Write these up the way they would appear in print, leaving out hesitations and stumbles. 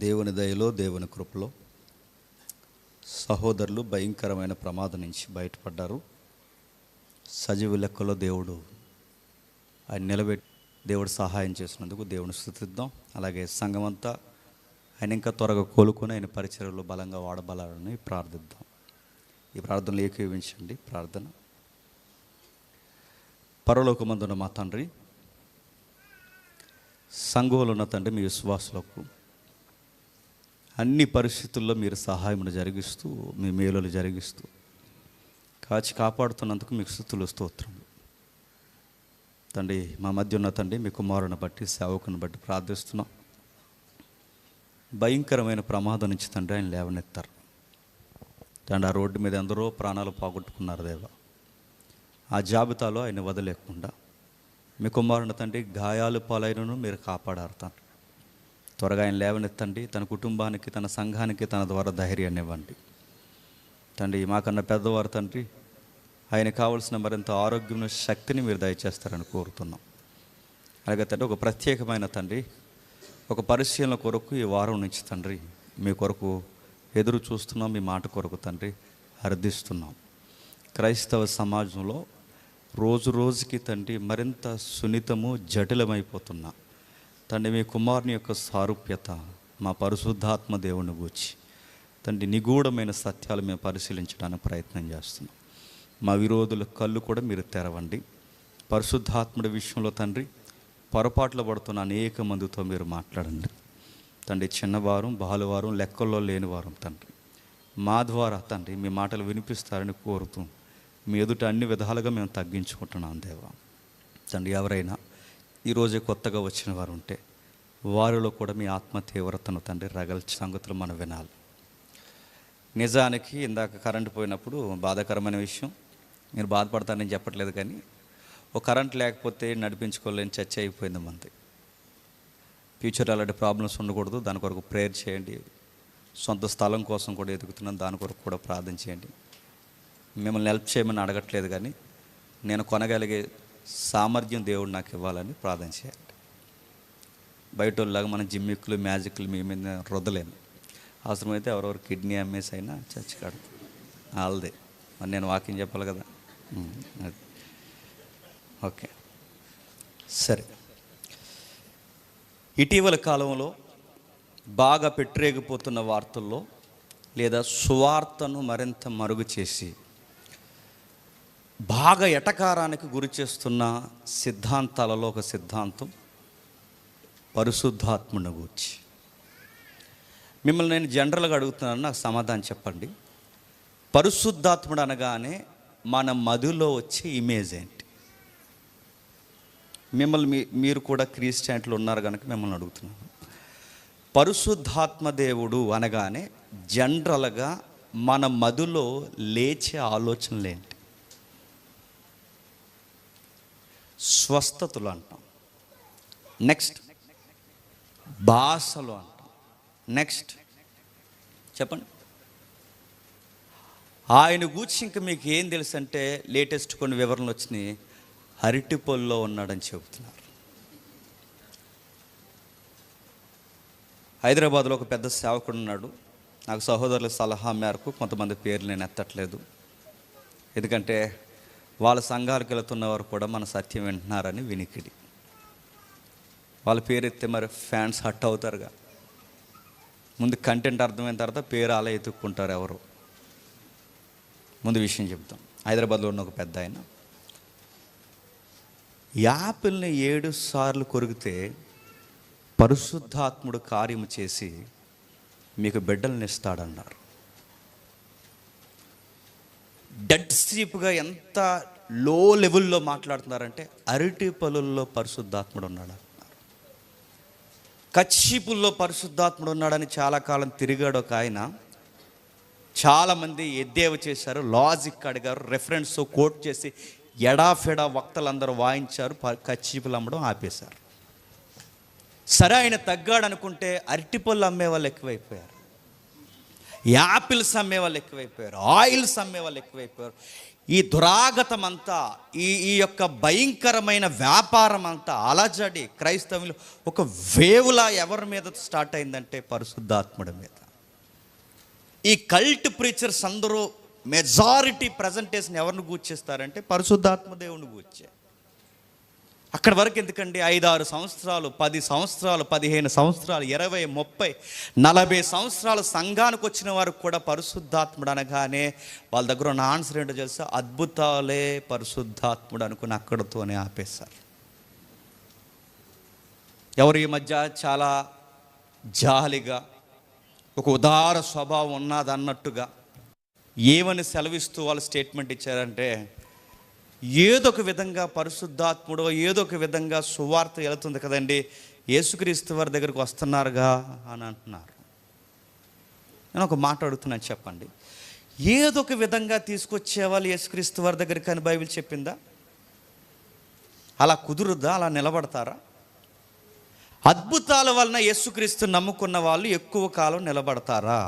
దేవుని దయలో, దేవుని కృపలో సహోదరులు భయంకరమైన ప్రమాదం నుంచి బయటపడ్డారు. సజీవ లెక్కలో దేవుడు ఆయన నిలబెట్టి దేవుడు సహాయం చేసినందుకు దేవుని స్తుతిద్దాం. అలాగే సంఘమంతా ఆయన ఇంకా త్వరగా కోలుకొని ఆయన పరిచర్యలో బలంగా వాడబడాలని ప్రార్థిద్దాం. ఈ ప్రార్థనలు ఏకీవించండి. ప్రార్థన. పరలోకమందున్న మా తండ్రి, సంఘంలో ఉన్న తండ్రి, మీ విశ్వాసులకు అన్ని పరిస్థితుల్లో మీరు సహాయమును జరిగిస్తూ, మీ మేలులు జరిగిస్తూ కాచి కాపాడుతున్నందుకు మీకు స్తుతులు, స్తోత్రములు తండ్రి. మా మధ్య ఉన్న తండ్రి, మీ కుమారుని బట్టి, సేవకుని బట్టి ప్రార్థిస్తున్నాం. భయంకరమైన ప్రమాదం నుంచి తండ్రి ఆయన లేవనెత్తారు తండ్రి. ఆ రోడ్డు మీద ఎందరో ప్రాణాలు పోగొట్టుకున్నారు దేవా. ఆ జాబితాలో ఆయన వదిలేకుండా మీ కుమారుని తండ్రి గాయాలు పాలైనను మీరు కాపాడారు తండ్రి. త్వరగా ఆయన లేవనెత్తండి. తన కుటుంబానికి, తన సంఘానికి తన ద్వారా ధైర్యాన్ని ఇవ్వండి తండ్రి. మాకన్నా పెద్దవారు తండ్రి, ఆయన కావలసిన మరింత ఆరోగ్యం, శక్తిని మీరు దయచేస్తారని కోరుతున్నాం. అలాగే తండ్రి, ఒక ప్రత్యేకమైన తండ్రి, ఒక పరిశీలన కొరకు ఈ వారం నుంచి తండ్రి మీ కొరకు ఎదురు చూస్తున్నాం. మీ మాట కొరకు తండ్రి అర్థిస్తున్నాం. క్రైస్తవ సమాజంలో రోజు రోజుకి తండ్రి మరింత సున్నితము, జటిలమైపోతున్నా తండ్రి మీ కుమారుని యొక్క సారూప్యత, మా పరిశుద్ధాత్మ దేవుని గూర్చి తండ్రి నిగూఢమైన సత్యాలు మేము పరిశీలించడానికి ప్రయత్నం చేస్తున్నాం. మా విరోధుల కళ్ళు కూడా మీరు తెరవండి. పరిశుద్ధాత్ముడి విషయంలో తండ్రి పొరపాట్లు పడుతున్న అనేక మందితో మీరు మాట్లాడండి తండ్రి. చిన్నవారం, బాలువారం, లెక్కల్లో లేనివారం తండ్రి, మా ద్వారా తండ్రి మీ మాటలు వినిపిస్తారని కోరుతూ మీ ఎదుట అన్ని విధాలుగా మేము తగ్గించుకుంటున్నాం దేవా. తండ్రి, ఎవరైనా ఈరోజే కొత్తగా వచ్చిన వారు ఉంటే వారిలో కూడా మీ ఆత్మ తీవ్రతను తండ్రి రగల్చి సంగతులు మనం వినాలి. నిజానికి ఇందాక కరెంటు పోయినప్పుడు బాధాకరమైన విషయం, మీరు బాధపడతారని చెప్పట్లేదు, కానీ ఒక కరెంట్ లేకపోతే నడిపించుకోలేని చర్చ అయిపోయింది మంది. ఫ్యూచర్ అలాంటి ప్రాబ్లమ్స్ ఉండకూడదు, దాని కొరకు ప్రేయర్ చేయండి. సొంత స్థలం కోసం కూడా ఎదుగుతున్నాను, దాని కొరకు కూడా ప్రార్థన చేయండి. మిమ్మల్ని హెల్ప్ చేయమని అడగట్లేదు, కానీ నేను కొనగలిగే సామర్థ్యం దేవుడు నాకు ఇవ్వాలని ప్రార్థన చేయండి. బయట వాళ్ళలాగా మనం జిమ్మిక్కులు, మ్యాజిక్లు మీ మీద రుద్దలేము. అవసరమైతే ఎవరెవరు కిడ్నీ అమ్మేసి అయినా చర్చి కాడు వాళ్ళదే. మరి నేను వాకింగ్ చెప్పాలి కదా. ఓకే, సరే. ఇటీవల కాలంలో బాగా పెట్టరేగిపోతున్న వార్తల్లో లేదా సువార్తను మరింత మరుగు చేసి బాగా ఎటకారానికి గురి చేస్తున్న సిద్ధాంతాలలో ఒక సిద్ధాంతం పరిశుద్ధాత్మను గూర్చి. మిమ్మల్ని నేను జనరల్గా అడుగుతున్నాను, నాకు సమాధానం చెప్పండి. పరిశుద్ధాత్ముడు అనగానే మన మదిలో వచ్చే ఇమేజ్ ఏంటి? మిమ్మల్ని మీరు కూడా క్రిస్టియానిటీలో ఉన్నారు కనుక మిమ్మల్ని అడుగుతున్నాను. పరిశుద్ధాత్మ దేవుడు అనగానే జనరల్గా మన మదిలో లేచే ఆలోచనలు ఏంటి? స్వస్థతలు అంటాం, నెక్స్ట్ భాషలు అంటాం, నెక్స్ట్ చెప్పండి. ఆయన గూర్చి ఇంకా మీకు ఏం తెలుసు అంటే లేటెస్ట్ కొన్ని వివరణలు వచ్చినాయి. అరటిపొల్లో ఉన్నాడని చెబుతున్నారు. హైదరాబాద్లో ఒక పెద్ద సేవకుడు ఉన్నాడు. నాకు సహోదరుల సలహా మేరకు కొంతమంది పేర్లు నేను ఎత్తట్లేదు, ఎందుకంటే వాళ్ళ సంఘాలకు వెళుతున్న వారు కూడా మన సత్యం వింటున్నారని వినికిడి. వాళ్ళ పేరు ఎత్తే మరి ఫ్యాన్స్ హట్ అవుతారుగా. ముందు కంటెంట్ అర్థమైన తర్వాత పేరు అలా ఎత్తుక్కుంటారు ఎవరు. ముందు విషయం చెప్తాం. హైదరాబాద్లో ఉన్న ఒక పెద్ద ఆయన యాపిల్ని 7 సార్లు కొరికితే పరిశుద్ధాత్ముడు కార్యము చేసి మీకు బిడ్డల్ని ఇస్తాడన్నారు. డెడ్ స్లీప్గా ఎంత లో లెవెల్లో మాట్లాడుతున్నారంటే అరటి పళ్ళల్లో పరిశుద్ధాత్ముడు ఉన్నాడు అంటున్నారు. కచ్చిపుల్లో పరిశుద్ధాత్ముడు ఉన్నాడని చాలా కాలం తిరిగాడు ఒక ఆయన. చాలామంది ఎద్దేవ చేశారు, లాజిక్ అడిగారు, రెఫరెన్స్ కోట్ చేసి ఎడాఫెడా వక్తలందరూ వాయించారు, కచ్చిపులు అమ్మడం ఆపేశారు. సరే, ఆయన తగ్గాడు అనుకుంటే అరటిపళ్ళు అమ్మే వాళ్ళు ఎక్కువైపోయారు. యాపిల్స్ అమ్మే వాళ్ళు ఎక్కువైపోయారు, ఆయిల్స్ అమ్మే వాళ్ళు ఎక్కువైపోయారు. ఈ దురాగతం అంతా, ఈ యొక్క భయంకరమైన వ్యాపారం అంతా, అలజడి క్రైస్తవులు ఒక వేవులా ఎవరి మీద స్టార్ట్ అయిందంటే పరిశుద్ధాత్ముడి మీద. ఈ కల్ట్ ప్రీచర్స్ అందరూ మెజారిటీ ప్రజెంటేషన్ ఎవరిని గూర్చేస్తారంటే పరిశుద్ధాత్మ దేవుని గూర్చే. అక్కడి వరకు ఎందుకండి? 5-6 సంవత్సరాలు, 10 సంవత్సరాలు, 15 సంవత్సరాలు, 20, 30, 40 సంవత్సరాలు సంఘానికి వచ్చిన వారు కూడా పరిశుద్ధాత్ముడు అనగానే వాళ్ళ దగ్గర ఉన్న ఆన్సర్ ఏంటో తెలుసా? అద్భుతాలే పరిశుద్ధాత్ముడు అనుకుని అక్కడితోనే ఆపేశారు. ఎవరు ఈ మధ్య చాలా జాలిగా, ఒక ఉదార స్వభావం ఉన్నదన్నట్టుగా ఏమని సెలవిస్తూ వాళ్ళు స్టేట్మెంట్ ఇచ్చారంటే, ఏదో ఒక విధంగా పరిశుద్ధాత్ముడు, ఏదో ఒక విధంగా సువార్త వెళుతుంది కదండి, యేసుక్రీస్తు వారి దగ్గరికి వస్తున్నారుగా అని అంటున్నారు. నేను ఒక మాట అడుగుతున్నాను, చెప్పండి, ఏదో ఒక విధంగా తీసుకొచ్చేవాళ్ళు యేసుక్రీస్తు వారి దగ్గరికి అని బైబిల్ చెప్పిందా? అలా కుదురుద్దా? అలా నిలబడతారా? అద్భుతాల వలన యేసుక్రీస్తు నమ్ముకున్న వాళ్ళు ఎక్కువ కాలం నిలబడతారా?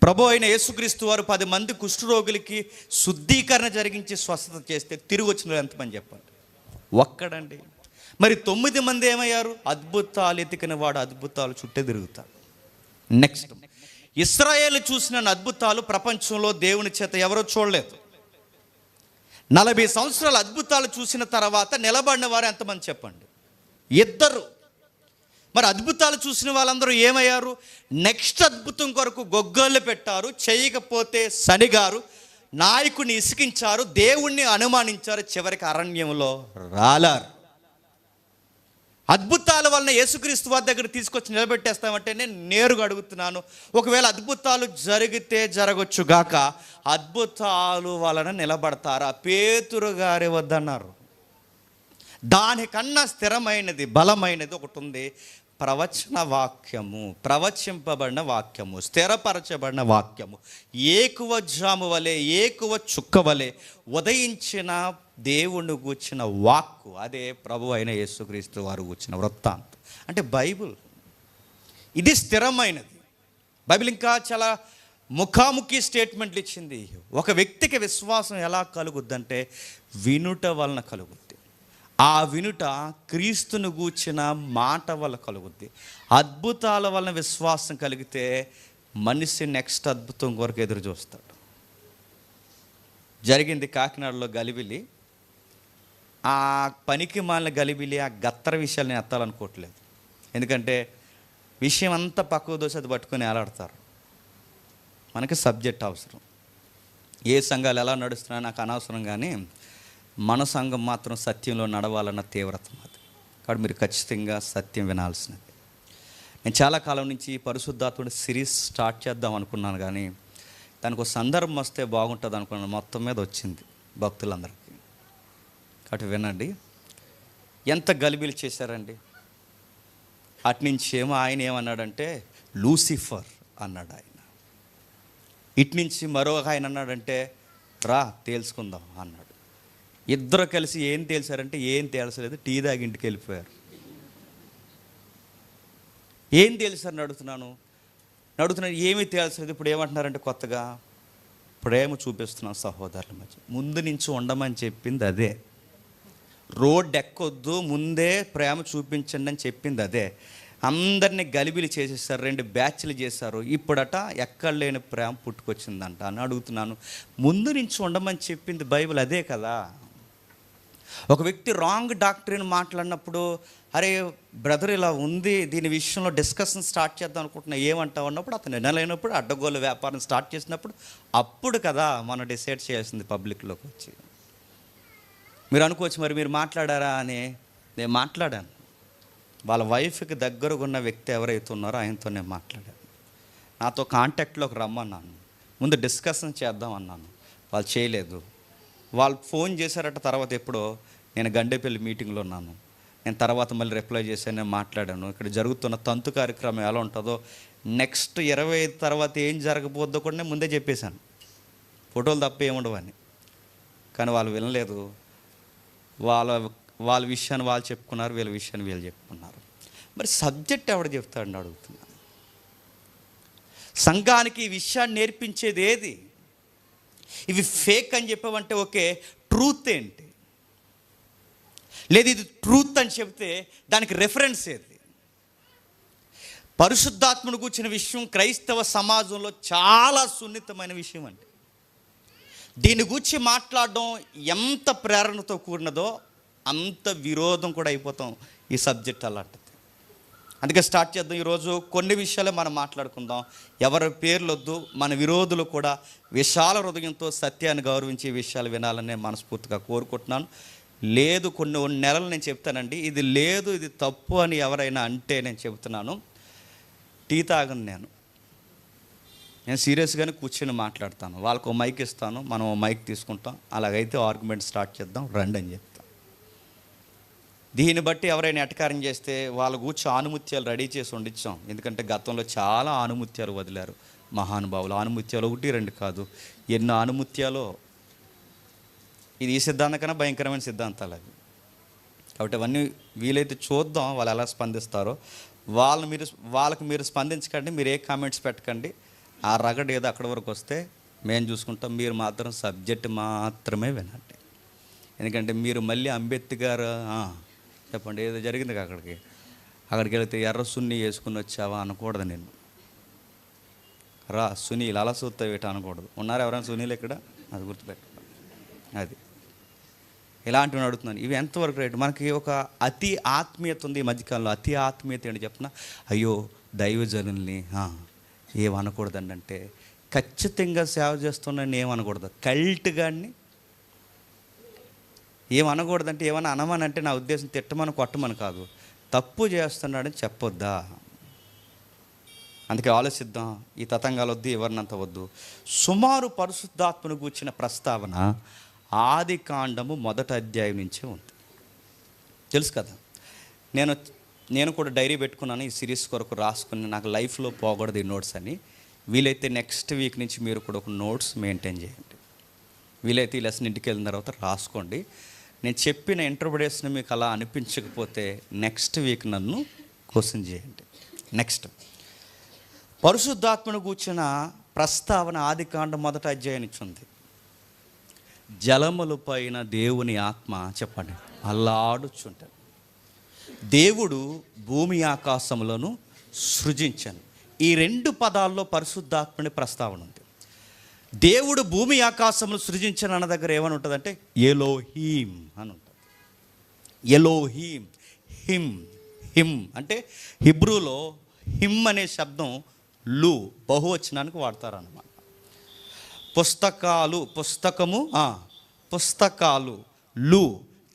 ప్రభు అయిన యేసుక్రీస్తు వారు 10 మంది కుష్ఠరోగులకి శుద్ధీకరణ జరిగించి స్వస్థత చేస్తే తిరిగి వచ్చిన ఎంతమంది చెప్పండి? ఒక్కడండి. మరి 9 మంది ఏమయ్యారు? అద్భుతాలు ఎతికిన వాడు అద్భుతాలు చుట్టే తిరుగుతాడు. నెక్స్ట్, ఇశ్రాయేలు చూసిన అద్భుతాలు ప్రపంచంలో దేవుని చేత ఎవరో చూడలేదు. 40 సంవత్సరాలు అద్భుతాలు చూసిన తర్వాత నిలబడిన వారు ఎంతమంది చెప్పండి? 2. మరి అద్భుతాలు చూసిన వాళ్ళందరూ ఏమయ్యారు? నెక్స్ట్ అద్భుతం కొరకు గొగ్గోళ్ళు పెట్టారు, చేయకపోతే సనిగారు, నాయకుడిని ఇసికించారు, దేవుణ్ణి అనుమానించారు, చివరికి అరణ్యంలో రాలారు. అద్భుతాల వలన యేసుక్రీస్తు వారి దగ్గర తీసుకొచ్చి నిలబెట్టేస్తామంటే నేను నేరుగా అడుగుతున్నాను, ఒకవేళ అద్భుతాలు జరిగితే జరగొచ్చు గాక, అద్భుతాలు వలన నిలబడతారా? పేతురు గారి వద్దన్నారు. దానికన్నా స్థిరమైనది, బలమైనది ఒకటి ఉంది, ప్రవచన వాక్యము, ప్రవచింపబడిన వాక్యము, స్థిరపరచబడిన వాక్యము, ఏకువ జాము వలె, ఏకువ చుక్క వలె ఉదయించిన దేవుణ్ణి గూర్చిన వాక్కు, అదే ప్రభు అయిన యేసుక్రీస్తు వారు గూర్చిన వృత్తాంతం. అంటే బైబిల్ ఇది స్థిరమైనది. బైబిల్ ఇంకా చాలా ముఖాముఖి స్టేట్మెంట్లు ఇచ్చింది. ఒక వ్యక్తికి విశ్వాసం ఎలా కలుగుద్దంటే వినుట వలన కలుగుద్ది. ఆ వినుట క్రీస్తును గూర్చిన మాట వల్ల కలుగుద్ది. అద్భుతాల వలన విశ్వాసం కలిగితే మనిషి నెక్స్ట్ అద్భుతం కొరకు ఎదురు చూస్తాడు. జరిగింది కాకినాడలో గలిబిలి. ఆ పనికి మాలిన గలిబిలి, ఆ గత్తర విషయాలు నేను ఎత్తాలనుకోవట్లేదు. ఎందుకంటే విషయం అంతా పక్కకు దోసి అది పట్టుకొని ఏలాడతారు. మనకి సబ్జెక్ట్ అవసరం. ఏ సంఘాలు ఎలా నడుస్తున్నా నాకు అనవసరం, కానీ మన సంఘం మాత్రం సత్యంలో నడవాలన్న తీవ్రత అది. కాబట్టి మీరు ఖచ్చితంగా సత్యం వినాల్సినది. నేను చాలా కాలం నుంచి పరిశుద్ధాత్ముడి సిరీస్ స్టార్ట్ చేద్దాం అనుకున్నాను, కానీ దానికి ఒక సందర్భం వస్తే బాగుంటుంది అనుకున్నాను. మొత్తం మీద వచ్చింది భక్తులందరికీ. కాబట్టి వినండి, ఎంత గలిబిలి చేశారండి. అట్నుంచి ఏమో ఆయన ఏమన్నాడంటే లూసిఫర్ అన్నాడు ఆయన. ఇట్నుంచి మరొక ఆయన అన్నాడంటే రా తేల్చుకుందాం అన్నాడు. ఇద్దరు కలిసి ఏం తేల్చారంటే ఏం తేల్చలేదు, టీ దాగి ఇంటికి వెళ్ళిపోయారు. ఏం తేల్చారని అడుగుతున్నాను, ఏమీ తేల్చలేదు. ఇప్పుడు ఏమంటున్నారంటే కొత్తగా ప్రేమ చూపిస్తున్నాం సహోదరుల మధ్య. ముందు నుంచి ఉండమని చెప్పింది అదే. రోడ్ ఎక్కొద్దు, ముందే ప్రేమ చూపించండి అని చెప్పింది అదే. అందరినీ గలిబిలి చేసేసారు, 2 బ్యాచ్లు చేశారు. ఇప్పుడట ఎక్కడ లేని ప్రేమ పుట్టుకొచ్చిందంట అని అడుగుతున్నాను. ముందు నుంచి ఉండమని చెప్పింది బైబిల్ అదే కదా. ఒక వ్యక్తి రాంగ్ డాక్టరీని మాట్లాడినప్పుడు, అరే బ్రదర్ ఇలా ఉంది, దీని విషయంలో డిస్కషన్ స్టార్ట్ చేద్దాం అనుకుంటున్నా, ఏమంటావు అన్నప్పుడు, అతను వినలేనప్పుడు, అడ్డగోలు వ్యాపారం స్టార్ట్ చేసినప్పుడు, అప్పుడు కదా మనం డిసైడ్ చేయాల్సింది పబ్లిక్లోకి వచ్చి. మీరు అనుకోవచ్చు మరి మీరు మాట్లాడారా అని. నేను మాట్లాడాను. వాళ్ళ వైఫ్కి దగ్గరగా ఉన్న వ్యక్తి ఎవరైతే ఉన్నారో ఆయనతో నేను మాట్లాడాను. నాతో కాంటాక్ట్లోకి రమ్మన్నాను, ముందు డిస్కషన్ చేద్దాం అన్నాను. వాళ్ళు చేయలేదు. వాళ్ళు ఫోన్ చేశారట తర్వాత ఎప్పుడో. నేను గండేపల్లి మీటింగ్లో ఉన్నాను. నేను తర్వాత మళ్ళీ రిప్లై చేశాను, నేను మాట్లాడాను. ఇక్కడ జరుగుతున్న తంతు కార్యక్రమం ఎలా ఉంటుందో, నెక్స్ట్ 25 తర్వాత ఏం జరగబోద్దో కూడా నేను ముందే చెప్పేశాను. ఫోటోలు తప్ప ఏముండవని. కానీ వాళ్ళు వినలేదు. వాళ్ళ విషయాన్ని వాళ్ళు చెప్పుకున్నారు, వీళ్ళ విషయాన్ని వీళ్ళు చెప్పుకున్నారు. మరి సబ్జెక్ట్ ఎవడు చెప్తాడని అడుగుతున్నాను. సంఘానికి ఈ విషయాన్ని నేర్పించేది ఏది? ఇవి ఫేక్ అని చెప్పామంటే ఓకే, ట్రూత్ ఏంటి? లేదు ఇది ట్రూత్ అని చెప్తే దానికి రెఫరెన్స్ ఏది? పరిశుద్ధాత్మను కూర్చిన విషయం క్రైస్తవ సమాజంలో చాలా సున్నితమైన విషయం అండి. దీని గురించి మాట్లాడడం ఎంత ప్రేరణతో కూడినదో అంత విరోధం కూడా అయిపోతాం ఈ సబ్జెక్ట్ అలాంటిది. అందుకే స్టార్ట్ చేద్దాం. ఈరోజు కొన్ని విషయాలే మనం మాట్లాడుకుందాం. ఎవరి పేర్లు వద్దు, మన విరోధులు కూడా విశాల హృదయంతో సత్యాన్ని గౌరవించే విషయాలు వినాలని మనస్ఫూర్తిగా కోరుకుంటున్నాను. లేదు కొన్ని నెలలు నేను చెప్తానండి, ఇది లేదు ఇది తప్పు అని ఎవరైనా అంటే నేను చెబుతున్నాను, టీ తాగను నేను సీరియస్గానే కూర్చొని మాట్లాడతాను. వాళ్ళకు మైక్ ఇస్తాను, మనం మైక్ తీసుకుంటాం. అలాగైతే ఆర్గ్యుమెంట్ స్టార్ట్ చేద్దాం రండి అని చెప్తాను. దీన్ని బట్టి ఎవరైనా ఎటకారం చేస్తే వాళ్ళ కూర్చో ఆనుముత్యాలు రెడీ చేసి వండించాం. ఎందుకంటే గతంలో చాలా ఆనుముత్యాలు వదిలారు మహానుభావులు. ఆనుముత్యాలు 1-2 కాదు, ఎన్నో ఆనుముత్యాలు. ఇది ఈ సిద్ధాంతం కన్నా భయంకరమైన సిద్ధాంతాలు అవి. కాబట్టి అవన్నీ వీలైతే చూద్దాం వాళ్ళు ఎలా స్పందిస్తారో. వాళ్ళకి మీరు స్పందించకండి, మీరు ఏ కామెంట్స్ పెట్టకండి. ఆ రగడ ఏదో అక్కడి వరకు వస్తే మేము చూసుకుంటాం. మీరు మాత్రం సబ్జెక్ట్ మాత్రమే వినండి. ఎందుకంటే మీరు మళ్ళీ అంబేద్కర్ చెప్పండి ఏదో జరిగింది అక్కడికి వెళితే ఎర్ర సున్ని వేసుకుని వచ్చావా అనకూడదు. నేను సునీల్ అలా చూస్తావు ఏటా అనకూడదు. ఉన్నారు ఎవరైనా సునీల్ ఇక్కడ? అది గుర్తుపెట్టుకోండి. అది ఇలాంటివి అడుగుతున్నాను. ఇవి ఎంతవరకు రైట్? మనకి ఒక అతి ఆత్మీయత ఉంది ఈ మధ్యకాలంలో. అతి ఆత్మీయత ఏంటి చెప్పిన, అయ్యో దైవజనుల్ని ఏమనకూడదండి అంటే, ఖచ్చితంగా సేవ చేస్తున్నాను ఏమనకూడదు. కల్ట్ గాడిని ఏమనకూడదంటే, ఏమన్నా అనమనంటే నా ఉద్దేశం తిట్టమని కొట్టమని కాదు, తప్పు చేస్తున్నాడని చెప్పొద్దా? అందుకే ఆలోచిద్దాం. ఈ తతంగాలు వద్దు, ఎవరినంత వద్దు. సుమారు పరిశుద్ధాత్మను గూర్చిన ప్రస్తావన ఆదికాండము 1వ అధ్యాయం నుంచే ఉంది. తెలుసు కదా, నేను కూడా డైరీ పెట్టుకున్నాను ఈ సిరీస్ కొరకు రాసుకుని. నాకు లైఫ్లో పోకూడదు ఈ నోట్స్ అని. వీలైతే నెక్స్ట్ వీక్ నుంచి మీరు కూడా ఒక నోట్స్ మెయింటైన్ చేయండి. వీలైతే ఈ లెసన్ ఇంటికి వెళ్ళిన తర్వాత రాసుకోండి. నేను చెప్పిన ఇంటర్ప్రిటేషన్ మీకు అలా అనిపించకపోతే నెక్స్ట్ వీక్ నన్ను క్వశ్చన్ చేయండి. నెక్స్ట్ పరిశుద్ధాత్మను కూర్చున్న ప్రస్తావన ఆదికాండం 1వ అధ్యాయం నుంచి ఉంది. జలముల పైన దేవుని ఆత్మ చెప్పండి అల్లాడుచుంటాడు. దేవుడు భూమి ఆకాశములను సృజించాను. ఈ 2 పదాల్లో పరిశుద్ధాత్మని ప్రస్తావన ఉంది. దేవుడు భూమి ఆకాశములు సృజించను అన్న దగ్గర ఏమని ఉంటుందంటే ఎలోహీం అని ఉంటుంది. ఎలోహీం, హిమ్ అంటే హిబ్రూలో హిమ్ అనే శబ్దం లు బహువచనానికి వాడతారన్నమాట. పుస్తకాలు లు.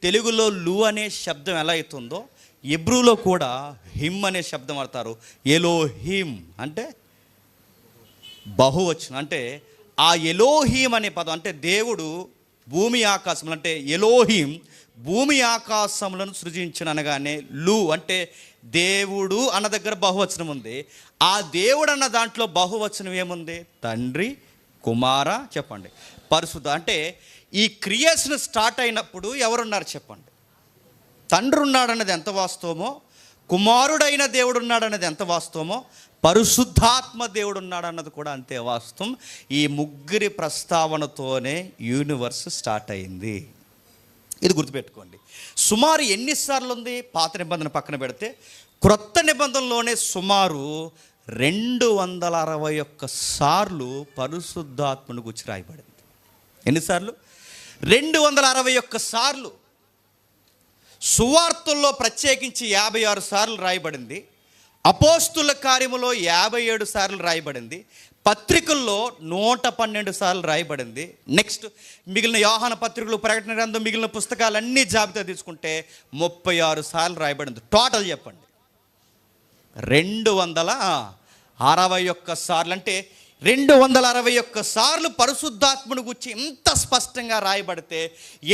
తెలుగులో లు అనే శబ్దం ఎలా అవుతుందో హిబ్రూలో కూడా హిమ్ అనే శబ్దం వాడతారు. ఎలోహీం అంటే బహువచనం. అంటే ఆ ఎలోహీం అనే పదం అంటే దేవుడు భూమి ఆకాశములు అంటే ఎలోహీం భూమి ఆకాశములను సృజించిన అనగానే లు అంటే దేవుడు అన్న దగ్గర బహువచనం ఉంది. ఆ దేవుడు అన్న దాంట్లో బహువచనం ఏముంది? తండ్రి, కుమార చెప్పండి పరిశుద్ధ. అంటే ఈ క్రియేషన్ స్టార్ట్ అయినప్పుడు ఎవరున్నారు చెప్పండి? తండ్రి ఉన్నాడన్నది ఎంత వాస్తవమో, కుమారుడైన దేవుడు ఉన్నాడన్నది ఎంత వాస్తవమో, పరిశుద్ధాత్మ దేవుడు ఉన్నాడన్నది కూడా అంతే వాస్తవం. ఈ ముగ్గురి ప్రస్తావనతోనే యూనివర్స్ స్టార్ట్ అయింది. ఇది గుర్తుపెట్టుకోండి. సుమారు ఎన్నిసార్లు ఉంది? పాత నిబంధన పక్కన పెడితే క్రొత్త నిబంధనలోనే సుమారు 261 సార్లు పరిశుద్ధాత్మను గురించి రాయబడింది. ఎన్నిసార్లు? 261 సార్లు. సువార్తల్లో ప్రత్యేకించి 56 సార్లు రాయబడింది. అపోస్తుల కార్యములో 57 సార్లు రాయబడింది. పత్రికల్లో 112 సార్లు రాయబడింది. నెక్స్ట్ మిగిలిన యోహాన పత్రికలు, ప్రకటన గ్రంథం, మిగిలిన పుస్తకాలన్నీ జాబితా తీసుకుంటే 36 సార్లు రాయబడింది. టోటల్ చెప్పండి 261 సార్లు. అంటే 261 సార్లు పరిశుద్ధాత్మను గురించి ఎంత స్పష్టంగా రాయబడితే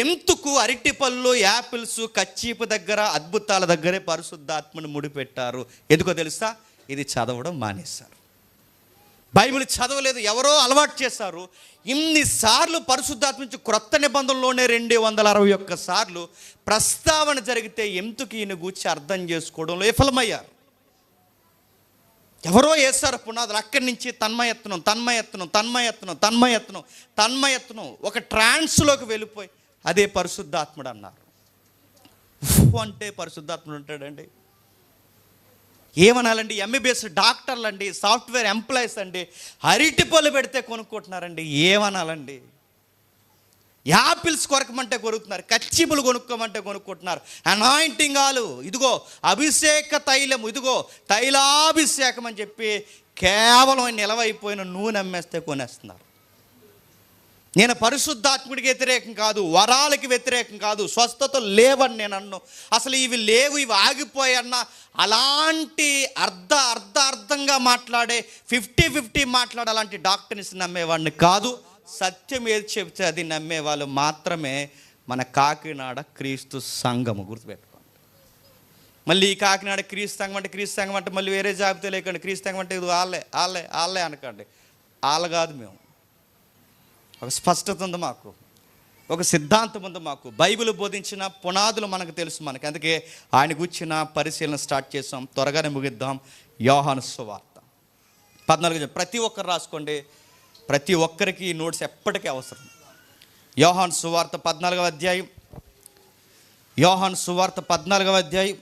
ఎందుకు అరటిపళ్ళు, యాపిల్స్, కచ్చీపు దగ్గర, అద్భుతాల దగ్గరే పరిశుద్ధాత్మను ముడిపెట్టారు? ఎందుకో తెలుసా? ఇది చదవడం మానేశారు. బైబిల్ చదవలేదు, ఎవరో అలవాటు చేశారు. ఇన్నిసార్లు పరిశుద్ధాత్మ నుంచి క్రొత్త నిబంధనలోనే 261 సార్లు ప్రస్తావన జరిగితే ఎందుకు ఈయన గూర్చి అర్థం చేసుకోవడంలో విఫలమయ్యారు. ఎవరో వేస్తారు పునాదులు, అక్కడి నుంచి తన్మయత్నం ఒక ట్రాన్స్లోకి వెళ్ళిపోయి అదే పరిశుద్ధాత్ముడు అన్నారు. అంటే పరిశుద్ధాత్ముడు ఉంటాడండి. ఏమనాలండి, ఎంబీబీఎస్ డాక్టర్లు అండి, సాఫ్ట్వేర్ ఎంప్లాయీస్ అండి, అరటిపళ్ళు పెడితే కొనుక్కుంటున్నారండి. ఏమనాలండి, యాపిల్స్ కొరకమంటే కొనుక్కున్నారు, కచ్చిపులు కొనుక్కోమంటే కొనుక్కుంటున్నారు. అనాయింటింగ్ ఆలు, ఇదిగో అభిషేక తైలం, ఇదిగో తైలాభిషేకం అని చెప్పి కేవలం నిలవైపోయిన నూనె అమ్మేస్తే కొనేస్తున్నారు. నేను పరిశుద్ధాత్ముడికి వ్యతిరేకం కాదు, వరాలకి వ్యతిరేకం కాదు, స్వస్థతలు లేవని నేను అన్ను, అసలు ఇవి లేవు, ఇవి ఆగిపోయన్నా అలాంటి అర్థంగా మాట్లాడే 50-50 మాట్లాడే అలాంటి డాక్టర్స్ నమ్మేవాడిని కాదు. సత్యం ఏది చెప్తే అది నమ్మేవాళ్ళు మాత్రమే మన కాకినాడ క్రీస్తు సంఘము. గుర్తుపెట్టుకోండి. మళ్ళీ ఈ కాకినాడ క్రీస్తు సంఘం అంటే మళ్ళీ వేరే జాబితా లేకండి. క్రీస్తు సంఘం అంటే ఇది వాళ్ళే అనకండి. వాళ్ళు కాదు, మేము ఒక స్పష్టత ఉంది మాకు, ఒక సిద్ధాంతం ఉంది మాకు. బైబిల్ బోధించిన పునాదులు మనకు తెలుసు. మనకి అందుకే ఆయన గురించిన పరిశీలన స్టార్ట్ చేసాం. త్వరగానే ముగిద్దాం. యోహాను సువార్త 14. ప్రతి ఒక్కరు రాసుకోండి, ప్రతి ఒక్కరికి ఈ నోట్స్ ఎప్పటికీ అవసరం. యోహాను సువార్త 14వ అధ్యాయం, యోహాను సువార్త 14వ అధ్యాయం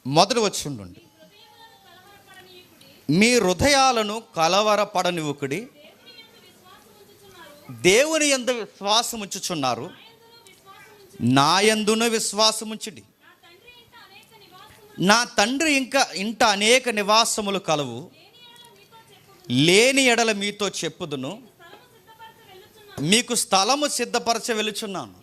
మొదటి వచనం నుండి. మీ హృదయాలను కలవరపడనివ్వకుడి, దేవుని యందు విశ్వాసం ఉంచుచున్నారు, నా యందును విశ్వాసం ఉంచుడి. నా తండ్రి ఇంట అనేక నివాసములు కలవు, లేని ఎడల మీతో చెప్పుదును, మీకు స్థలము సిద్ధపరచ వెలుచున్నాను.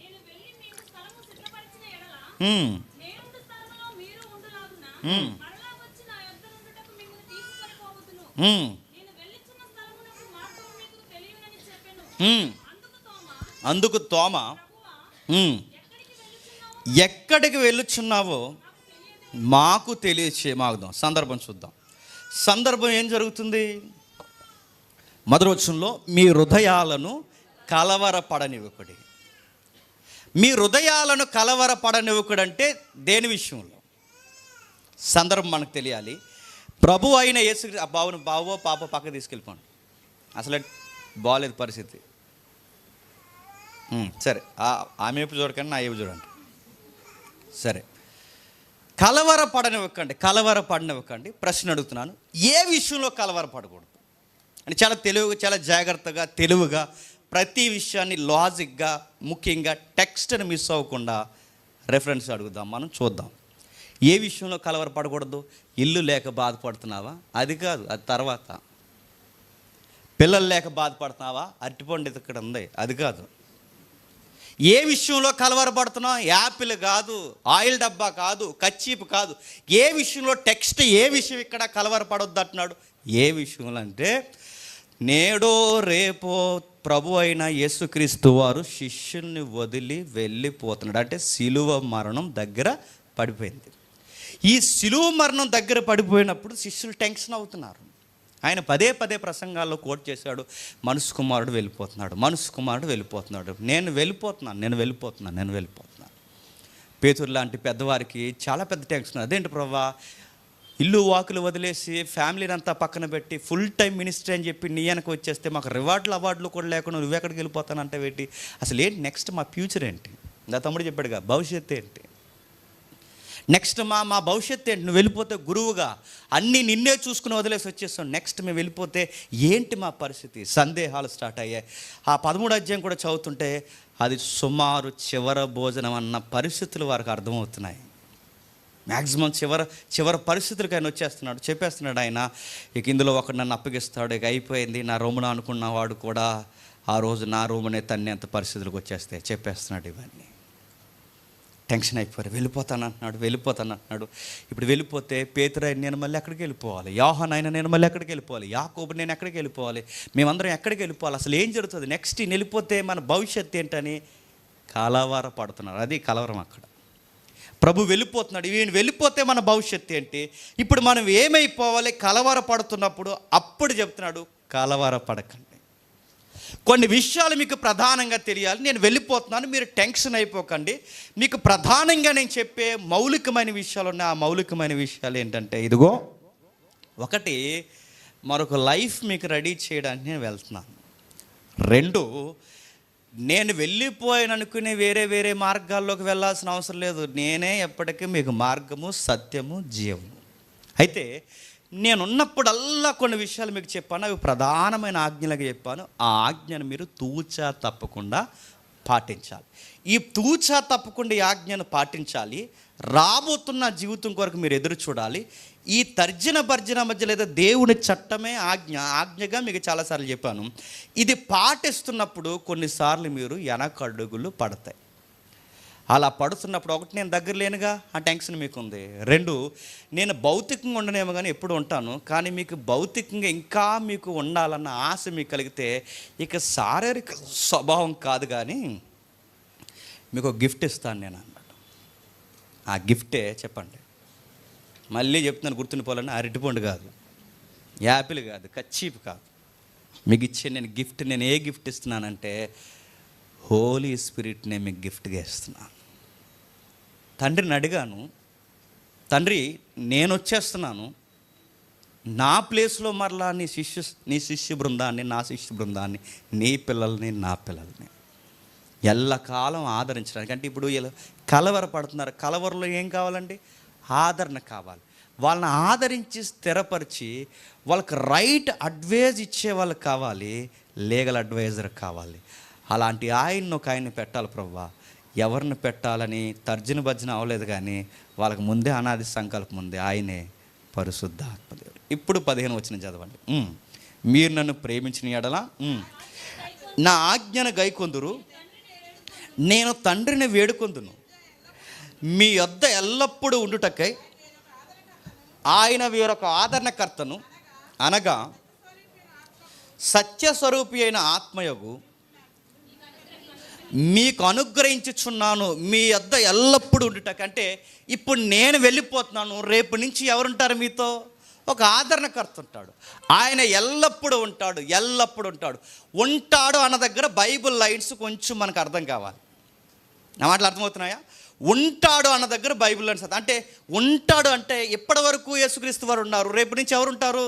అందుకు తోమ, ఎక్కడికి వెళ్ళుచున్నావో మాకు తెలియచేయమాగుదాం. సందర్భం చూద్దాం. సందర్భం ఏం జరుగుతుంది? మొదటి వచనంలో మీ హృదయాలను కలవరపడనివ్వకుడి. మీ హృదయాలను కలవరపడనివ్వకుడు అంటే దేని విషయంలో? సందర్భం మనకు తెలియాలి. ప్రభు అయిన యేసు బావో పాప పక్క తీసుకెళ్ళిపోండి, అసలు బాగాలేదు పరిస్థితి. సరే, ఆమె వైపు చూడకండి, నా వైపు చూడండి. సరే, కలవరపడనివ్వకండి. ప్రశ్న అడుగుతున్నాను, ఏ విషయంలో కలవరపడకూడదు అని చాలా జాగ్రత్తగా తెలివిగా ప్రతి విషయాన్ని లాజిక్గా ముఖ్యంగా టెక్స్ట్ని మిస్ అవ్వకుండా రెఫరెన్స్ అడుగుదాం. మనం చూద్దాం. ఏ విషయంలో కలవరపడకూడదు? ఇల్లు లేక బాధపడుతున్నావా? అది కాదు, అది తర్వాత. పిల్లలు లేక బాధపడుతున్నావా? అరటిపండు ఇక్కడ ఉంది, అది కాదు. ఏ విషయంలో కలవరపడుతున్నావు? యాపిల్ కాదు, ఆయిల్ డబ్బా కాదు, కచ్చీపు కాదు. ఏ విషయంలో టెక్స్ట్, ఏ విషయం ఇక్కడ కలవరపడొద్దు అంటున్నాడు? ఏ విషయంలో అంటే, నేడో రేపో ప్రభు అయిన యేసుక్రీస్తు వారు శిష్యుల్ని వదిలి వెళ్ళిపోతున్నాడు. అంటే సిలువ మరణం దగ్గర పడిపోయింది. ఈ సిలువ మరణం దగ్గర పడిపోయినప్పుడు శిష్యులు టెన్షన్ అవుతున్నారు. ఆయన పదే ప్రసంగాల్లో కోట్ చేశాడు, మనుషు కుమారుడు వెళ్ళిపోతున్నాడు. నేను వెళ్ళిపోతున్నాను. పేతురు లాంటి పెద్దవారికి చాలా పెద్ద టెన్షన్. అదేంటి ప్రభా, ఇల్లు వాకులు వదిలేసి ఫ్యామిలీని అంతా పక్కన పెట్టి ఫుల్ టైం మినిస్ట్రీ అని చెప్పి నీ వెనక వచ్చేస్తే మాకు అవార్డులు కూడా లేకుండా నువ్వెక్కడికి వెళ్ళిపోతానంటే ఏంటి? అసలు ఏంటి నెక్స్ట్? మా ఫ్యూచర్ ఏంటి? నా తమ్ముడు చెప్పాడుగా, భవిష్యత్తు ఏంటి? నెక్స్ట్ మా భవిష్యత్తు ఏంటి? నువ్వు వెళ్ళిపోతే గురువుగా అన్నీ నిన్నే చూసుకుని వదిలేసి వచ్చేస్తాం. నెక్స్ట్ మేము వెళ్ళిపోతే ఏంటి మా పరిస్థితి? సందేహాలు స్టార్ట్ అయ్యాయి. ఆ 13వ అధ్యాయం కూడా చదువుతుంటే అది సుమారు చివరి భోజనం అన్న పరిస్థితులు వారికి అర్థమవుతున్నాయి. మ్యాక్సిమం చివరి పరిస్థితులకి ఆయన చెప్పేస్తున్నాడు ఆయన, ఇక ఇందులో ఒకడు నన్ను అప్పగిస్తాడు, ఇక అయిపోయింది నా రూమున అనుకున్నవాడు కూడా ఆ రోజు నా రూమునే తన్నేంత పరిస్థితులకు చెప్పేస్తున్నాడు. ఇవన్నీ టెన్షన్ అయిపోయారు. వెళ్ళిపోతాను అంటున్నాడు. ఇప్పుడు వెళ్ళిపోతే పేతురు అయిన నేను మళ్ళీ ఎక్కడికి వెళ్ళిపోవాలి? యోహాను అయినా నేను మళ్ళీ ఎక్కడికి వెళ్ళిపోవాలి? యాకోబు నేను ఎక్కడికి వెళ్ళిపోవాలి? మేమందరం ఎక్కడికి వెళ్ళిపోవాలి? అసలు ఏం జరుగుతుంది నెక్స్ట్? వెళ్ళిపోతే మన భవిష్యత్తు ఏంటని కలవరపడుతున్నారు. అది కలవరం. అక్కడ ప్రభు వెళ్ళిపోతున్నాడు. ఈయన వెళ్ళిపోతే మన భవిష్యత్తు ఏంటి? ఇప్పుడు మనం ఏమైపోవాలి? కలవరపడుతున్నప్పుడు అప్పుడు చెప్తున్నాడు, కలవరపడకండి. కొన్ని విషయాలు మీకు ప్రధానంగా తెలియాలి. నేను వెళ్ళిపోతున్నాను, మీరు టెన్షన్ అయిపోకండి. మీకు ప్రధానంగా నేను చెప్పే మౌలికమైన విషయాలు ఉన్నాయి. ఆ మౌలికమైన విషయాలు ఏంటంటే, ఇదిగో ఒకటి, మరొక లైఫ్ మీకు రెడీ చేయడానికి నేను వెళ్తున్నాను. రెండు, నేను వెళ్ళిపోయాననుకునే వేరే వేరే మార్గాల్లోకి వెళ్ళాల్సిన అవసరం లేదు. నేనే ఎప్పటికీ మీకు మార్గము, సత్యము, జీవము. అయితే నేనున్నప్పుడల్లా కొన్ని విషయాలు మీకు చెప్పాను, అవి ప్రధానమైన ఆజ్ఞలుగా చెప్పాను. ఆ ఆజ్ఞను మీరు తూచా తప్పకుండా పాటించాలి. ఈ తూచా తప్పకుండా ఈ ఆజ్ఞను పాటించాలి. రాబోతున్న జీవితం కొరకు మీరు ఎదురు చూడాలి. ఈ తర్జన భర్జన మధ్య లేదా దేవుని చట్టమే ఆజ్ఞగా మీకు చాలాసార్లు చెప్పాను. ఇది పాటిస్తున్నప్పుడు కొన్నిసార్లు మీరు వెనకడుగులు పడతాయి. అలా పడుతున్నప్పుడు, ఒకటి, నేను దగ్గర లేనుగా ఆ టెన్షన్ మీకు ఉంది. రెండు, నేను భౌతికంగా ఉండనేమో కానీ ఎప్పుడు ఉంటాను, కానీ మీకు భౌతికంగా ఇంకా మీకు ఉండాలన్న ఆశ మీకు కలిగితే ఇక శారీరక స్వభావం కాదు కానీ మీకు ఒక గిఫ్ట్ ఇస్తాను నేను అన్నమాట. ఆ గిఫ్టే చెప్పండి, మళ్ళీ చెప్తున్నాను గుర్తుండిపోవాలని, అరటిపండు కాదు, యాపిల్ కాదు, కచ్చీపు కాదు. మీకు ఇచ్చే నేను గిఫ్ట్, నేను ఏ గిఫ్ట్ ఇస్తున్నానంటే హోలీ స్పిరిట్నే మీకు గిఫ్ట్గా ఇస్తున్నాను. తండ్రిని అడిగాను, తండ్రి నేను వచ్చేస్తున్నాను, నా ప్లేస్లో మరలా నీ శిష్య బృందాన్ని, నా శిష్య బృందాన్ని, నీ పిల్లల్ని, నా పిల్లల్ని ఎల్లకాలం ఆదరించడానికి. అంటే ఇప్పుడు వీళ్ళు కలవరపడుతున్నారు, కలవరలో ఏం కావాలండి? ఆదరణ కావాలి. వాళ్ళని ఆదరించి స్థిరపరిచి వాళ్ళకి రైట్ అడ్వైజ్ ఇచ్చే వాళ్ళకి కావాలి, లీగల్ అడ్వైజర్ కావాలి. అలాంటి ఆయన్ని ఒక ఆయన్ని పెట్టాలి ప్రభువా. ఎవరిని పెట్టాలని తర్జన భర్జన అవ్వలేదు, కానీ వాళ్ళకి ముందే అనాది సంకల్పం ఉంది, ఆయనే పరిశుద్ధాత్మదేవుడు. ఇప్పుడు 15 వచనం చదవండి. మీరు నన్ను ప్రేమించిన యెడల నా ఆజ్ఞను గైకొందురు, నేను తండ్రిని వేడుకొందును, మీ యొద్ద ఎల్లప్పుడూ ఉండుటకై ఆయన వీరొక ఆదరణకర్తను, అనగా సత్యస్వరూపి అయిన ఆత్మయగు మీకు అనుగ్రహించుచున్నాను. మీ యొద్ద ఎల్లప్పుడూ ఉండుటకంటే ఇప్పుడు నేను వెళ్ళిపోతున్నాను, రేపు నుంచి ఎవరుంటారు మీతో? ఒక ఆదరణకర్త ఉంటాడు. ఆయన ఎల్లప్పుడూ ఉంటాడు, ఎల్లప్పుడూ ఉంటాడు. ఉంటాడు అన్న దగ్గర బైబిల్ లైన్స్ కొంచెం మనకు అర్థం కావాలి. నా మాటలు అర్థమవుతున్నాయా? ఉంటాడు అన్న దగ్గర బైబిల్ లైన్స్ అంటే, ఉంటాడు అంటే ఇప్పటి వరకు యేసుక్రీస్తు వారు ఉన్నారు, రేపు నుంచి ఎవరు ఉంటారు?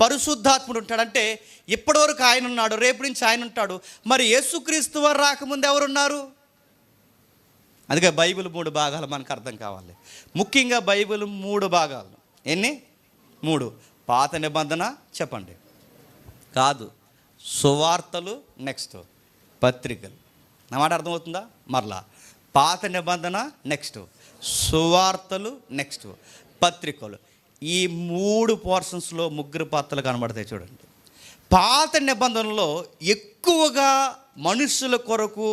పరిశుద్ధాత్ముడు ఉంటాడు. అంటే ఇప్పటి వరకు ఆయన ఉన్నాడు, రేపు నుంచి ఆయన ఉంటాడు. మరి యేసుక్రీస్తు వారు రాకముందు ఎవరున్నారు? అందుకే బైబిల్ 3 భాగాలు మనకు అర్థం కావాలి. ముఖ్యంగా బైబిల్ 3 భాగాలు. ఎన్ని? 3. పాత నిబంధన చెప్పండి, కాదు, సువార్తలు, నెక్స్ట్ పత్రికలు. నా మాట అర్థమవుతుందా? మరలా పాత నిబంధన, నెక్స్ట్ సువార్తలు, నెక్స్ట్ పత్రికలు. ఈ 3 పోర్షన్స్లో 3 పాత్రలు కనబడతాయి చూడండి. పాత నిబంధనలో ఎక్కువగా మనుషుల కొరకు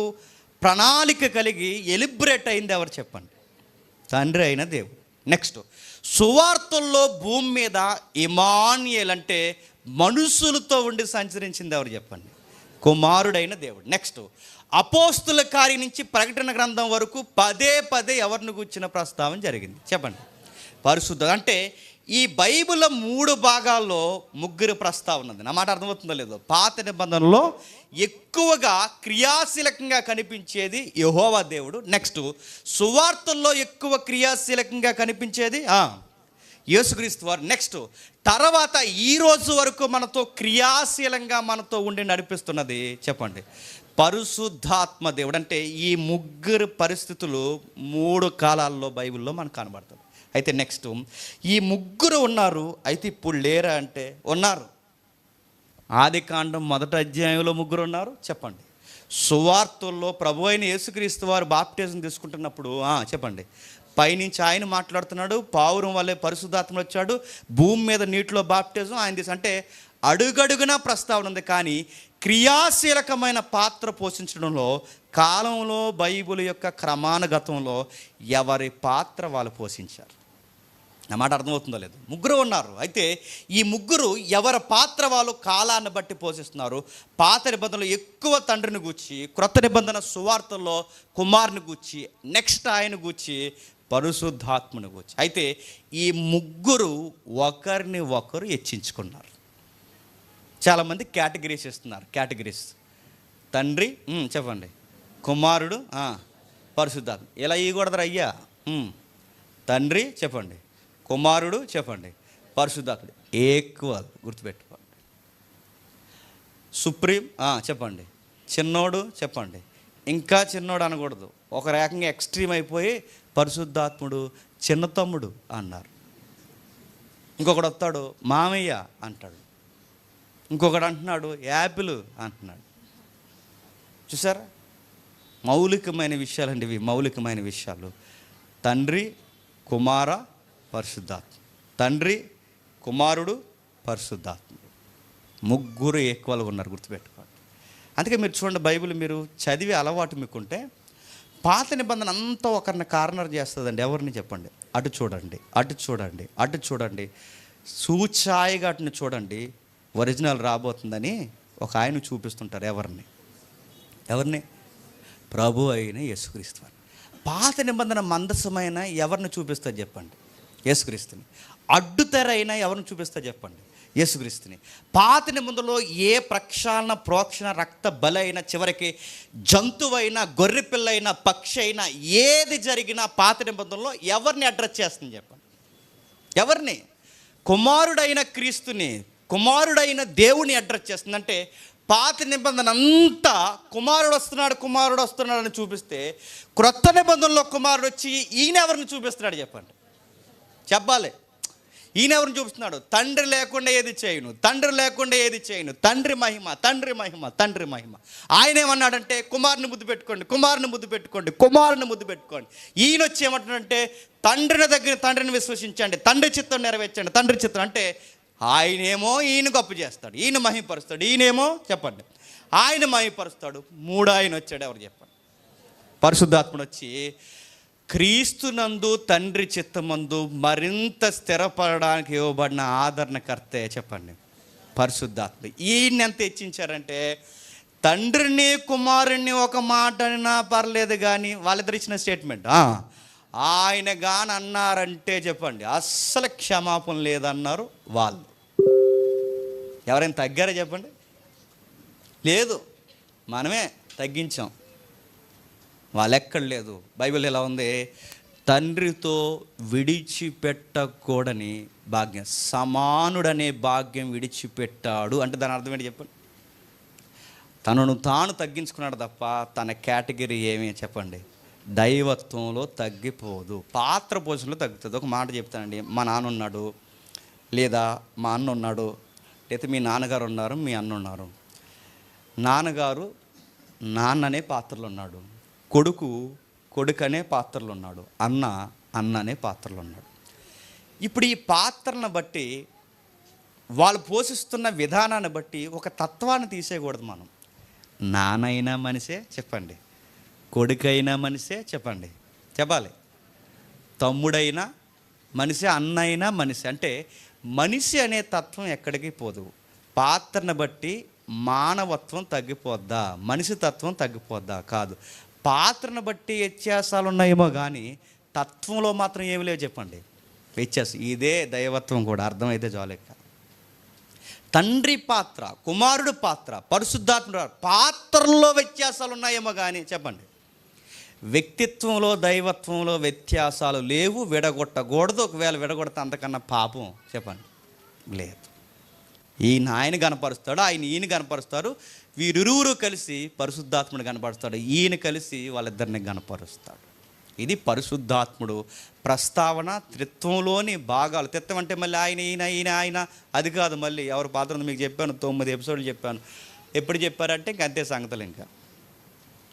ప్రణాళిక కలిగి ఎలిబ్రేట్ అయింది ఎవరు చెప్పండి? తండ్రి అయిన దేవుడు. నెక్స్ట్ సువార్తల్లో భూమి మీద ఇమానుయేల్ అంటే మనుషులతో ఉండి సంచరించింది ఎవరు చెప్పండి? కుమారుడైన దేవుడు. నెక్స్ట్ అపోస్తుల కార్యం నుంచి ప్రకటన గ్రంథం వరకు పదే పదే ఎవరిని కూర్చున్న ప్రస్తావన జరిగింది చెప్పండి? పరిశుద్ధ. అంటే ఈ బైబిల్ 3 భాగాల్లో 3 ప్రస్తావన ఉంది. నా మాట అర్థమవుతుందో లేదో? పాత నిబంధనలో ఎక్కువగా క్రియాశీలకంగా కనిపించేది యెహోవా దేవుడు. నెక్స్ట్ సువార్తల్లో ఎక్కువ క్రియాశీలకంగా కనిపించేది యేసుక్రీస్తు వారు. నెక్స్ట్ తర్వాత ఈ రోజు వరకు మనతో క్రియాశీలంగా మనతో ఉండి నడిపిస్తున్నది చెప్పండి? పరిశుద్ధాత్మ దేవుడు. అంటే ఈ 3 పరిస్థితులు 3 కాలాల్లో బైబిల్లో మనకు కనబడుతుంది. అయితే నెక్స్ట్ ఈ 3 ఉన్నారు, అయితే ఇప్పుడు లేరా అంటే ఉన్నారు. ఆదికాండం 1వ అధ్యాయంలో 3 ఉన్నారు చెప్పండి. సువార్తల్లో ప్రభు అయిన యేసుక్రీస్తు వారు బాప్టిజం తీసుకుంటున్నప్పుడు చెప్పండి, పైనుంచి ఆయన మాట్లాడుతున్నాడు, పావురం వల్లే పరిశుద్ధాత్మ వచ్చాడు, భూమి మీద నీటిలో బాప్టిజం ఆయన అంటే అడుగడుగునా ప్రస్తావన ఉంది. కానీ క్రియాశీలకమైన పాత్ర పోషించడంలో కాలంలో బైబిల్ యొక్క క్రమానుగతంలో ఎవరి పాత్ర వాళ్ళు పోషించారు. నా మాట అర్థమవుతుందో లేదు? 3 ఉన్నారు. అయితే ఈ 3 ఎవరి పాత్ర వాళ్ళు కాలాన్ని బట్టి పోషిస్తున్నారు. పాత నిబంధనలో ఎక్కువ తండ్రిని గూర్చి, క్రొత్త నిబంధన సువార్తల్లో కుమారుని గూర్చి, నెక్స్ట్ ఆయన గూర్చి పరిశుద్ధాత్మని గూర్చి. అయితే ఈ 3 ఒకరిని ఒకరు హెచ్చించుకున్నారు. చాలామంది కేటగిరీస్ ఇస్తున్నారు. కేటగిరీస్ తండ్రి చెప్పండి, కుమారుడు, పరిశుద్ధాత్మ. ఇలా ఇవ్వకూడదురా అయ్యా. తండ్రి చెప్పండి, కుమారుడు చెప్పండి, పరిశుద్ధాత్ముడు ఈక్వల్, గుర్తుపెట్టుకోండి. సుప్రీం చెప్పండి, చిన్నోడు చెప్పండి, ఇంకా చిన్నోడు అనకూడదు. ఒక రకంగా ఎక్స్ట్రీమ్ అయిపోయి పరిశుద్ధాత్ముడు చిన్న తమ్ముడు అన్నారు. ఇంకొకడు వస్తాడు మామయ్య అంటాడు, ఇంకొకడు అంటున్నాడు యాపిల్ అంటున్నాడు. చూసారా, మౌలికమైన విషయాలండి ఇవి, మౌలికమైన విషయాలు. తండ్రి కుమార పరిశుద్ధాత్మ, తండ్రి కుమారుడు పరిశుద్ధాత్ముడు, ముగ్గురు ఈక్వల్గా ఉన్నారు, గుర్తుపెట్టుకోండి. అందుకే మీరు చూడండి, బైబిల్ మీరు చదివే అలవాటు మీకుంటే పాత నిబంధన అంతా ఒకరిని కార్నర్ చేస్తుందండి. ఎవరిని చెప్పండి, అటు చూడండి, అటు చూడండి, అటు చూడండి, సూచాయిగా అటుని చూడండి, ఒరిజినల్ రాబోతుందని ఒక ఆయన చూపిస్తుంటారు. ఎవరిని? ప్రభు అయిన యేసుక్రీస్తు. పాత నిబంధన మందసమైన ఎవరిని చూపిస్తారు చెప్పండి? యేసుక్రీస్తుని. అడ్డుతెర అయినా ఎవరిని చూపిస్తారు చెప్పండి? యేసుక్రీస్తుని. పాత నిబంధనలో ఏ ప్రక్షాళన, ప్రోక్షణ, రక్త బలి అయినా, చివరికి జంతువైనా, గొర్రె పిల్ల అయినా, పక్షి అయినా, ఏది జరిగినా పాత నిబంధనలో ఎవరిని అడ్రస్ చేస్తుంది చెప్పండి? ఎవరిని? కుమారుడైన క్రీస్తుని, కుమారుడైన దేవుని అడ్రస్ చేస్తుందంటే పాత నిబంధన అంతా కుమారుడు వస్తున్నాడు అని చూపిస్తే, క్రొత్త నిబంధనలో కుమారుడు వచ్చి ఈయన ఎవరిని చూపిస్తున్నాడు చెప్పండి? చెప్పాలి. ఈయన ఎవరిని చూపిస్తున్నాడు? తండ్రి లేకుండా ఏది చేయను, తండ్రి లేకుండా ఏది చేయను, తండ్రి మహిమ, తండ్రి మహిమ, తండ్రి మహిమ. ఆయన ఏమన్నాడంటే కుమారుని ముద్దు పెట్టుకోండి, కుమారుని ముద్దు పెట్టుకోండి, కుమారుని ముద్దు పెట్టుకోండి. ఈయన వచ్చి ఏమంటాడంటే తండ్రిని విశ్వసించండి, తండ్రి చిత్తం నెరవేర్చండి, తండ్రి చిత్తం. అంటే ఆయనేమో ఈయన గొప్ప చేస్తాడు, ఈయన మహిమపరుస్తాడు, ఈయనేమో చెప్పండి ఆయన మహిమపరుస్తాడు. ఆయన వచ్చాడు, ఎవరు చెప్పండి? పరిశుద్ధాత్ముడు వచ్చి క్రీస్తునందు తండ్రి చిత్తమందు మరింత స్థిరపడడానికి ఇవ్వబడిన ఆదరణకర్తే చెప్పండి పరిశుద్ధాత్మ. ఈయన్ని ఎంత హెచ్చించారంటే, తండ్రిని కుమారుణ్ణి ఒక మాట అన్నా పర్లేదు కానీ, వాళ్ళిద్దరు ఇచ్చిన స్టేట్మెంట్ ఆయన గాని అన్నారంటే చెప్పండి అస్సలు క్షమాపణ లేదన్నారు వాళ్ళు. ఎవరైనా తగ్గారా చెప్పండి? లేదు, మనమే తగ్గించాం. వాళ్ళెక్కడ లేదు. బైబిల్ ఎలా ఉంది? తండ్రితో విడిచిపెట్టకూడని భాగ్యం, సమానుడనే భాగ్యం విడిచిపెట్టాడు అంటే దాని అర్థం ఏంటి చెప్పండి? తనను తాను తగ్గించుకున్నాడు తప్ప తన కేటగిరీ ఏమి చెప్పండి? దైవత్వంలో తగ్గిపోదు, పాత్ర పోషణలో తగ్గుతుంది. ఒక మాట చెప్తానండి, మా నాన్న ఉన్నాడు, లేదా మా అన్న ఉన్నాడు, లేదా మీ నాన్నగారు ఉన్నారు, మీ అన్న ఉన్నారు. నాన్నగారు నాన్ననే పాత్రలో ఉన్నాడు, కొడుకు కొడుకనే పాత్రలో ఉన్నాడు, అన్న అన్ననే పాత్రలో ఉన్నాడు. ఇప్పుడు ఈ పాత్రను బట్టి, వాళ్ళు పోషిస్తున్న విధానాన్ని బట్టి ఒక తత్వాన్ని తీసేయకూడదు మనం. నాన్నైనా మనిషే చెప్పండి, కొడుకైనా మనిషే చెప్పండి, చెప్పాలి, తమ్ముడైనా మనిషి, అన్నైనా మనిషి. అంటే మనిషి అనే తత్వం ఎక్కడికి పోదు. పాత్రను బట్టి మానవత్వం తగ్గిపోద్దా, మనిషి తత్వం తగ్గిపోద్దా? కాదు. పాత్రను బట్టి వ్యత్యాసాలు ఉన్నాయేమో కానీ తత్వంలో మాత్రం ఏమి లేవు చెప్పండి వ్యత్యాసం. ఇదే దైవత్వం కూడా, అర్థమైతే చాలెక్క. తండ్రి పాత్ర, కుమారుడు పాత్ర, పరిశుద్ధాత్మ పాత్రల్లో వ్యత్యాసాలు ఉన్నాయేమో కానీ చెప్పండి వ్యక్తిత్వంలో, దైవత్వంలో వ్యత్యాసాలు లేవు. విడగొట్టకూడదు. ఒకవేళ విడగొడితే అంతకన్నా పాపం చెప్పండి లేదు. ఈయన ఆయన కనపరుస్తాడు, ఆయన ఈయన కనపరుస్తారు, వీరిరువురు కలిసి పరిశుద్ధాత్ముడు కనపరుస్తాడు, ఈయన కలిసి వాళ్ళిద్దరిని కనపరుస్తాడు. ఇది పరిశుద్ధాత్ముడు ప్రస్తావన. త్రిత్వంలోని భాగాలు. త్రిత్వం అంటే మళ్ళీ ఆయన అది కాదు. మళ్ళీ ఎవరి పాత్ర మీకు చెప్పాను, 9 ఎపిసోడ్లు చెప్పాను. ఎప్పుడు చెప్పారంటే ఇంక అంతే సంగతులు. ఇంకా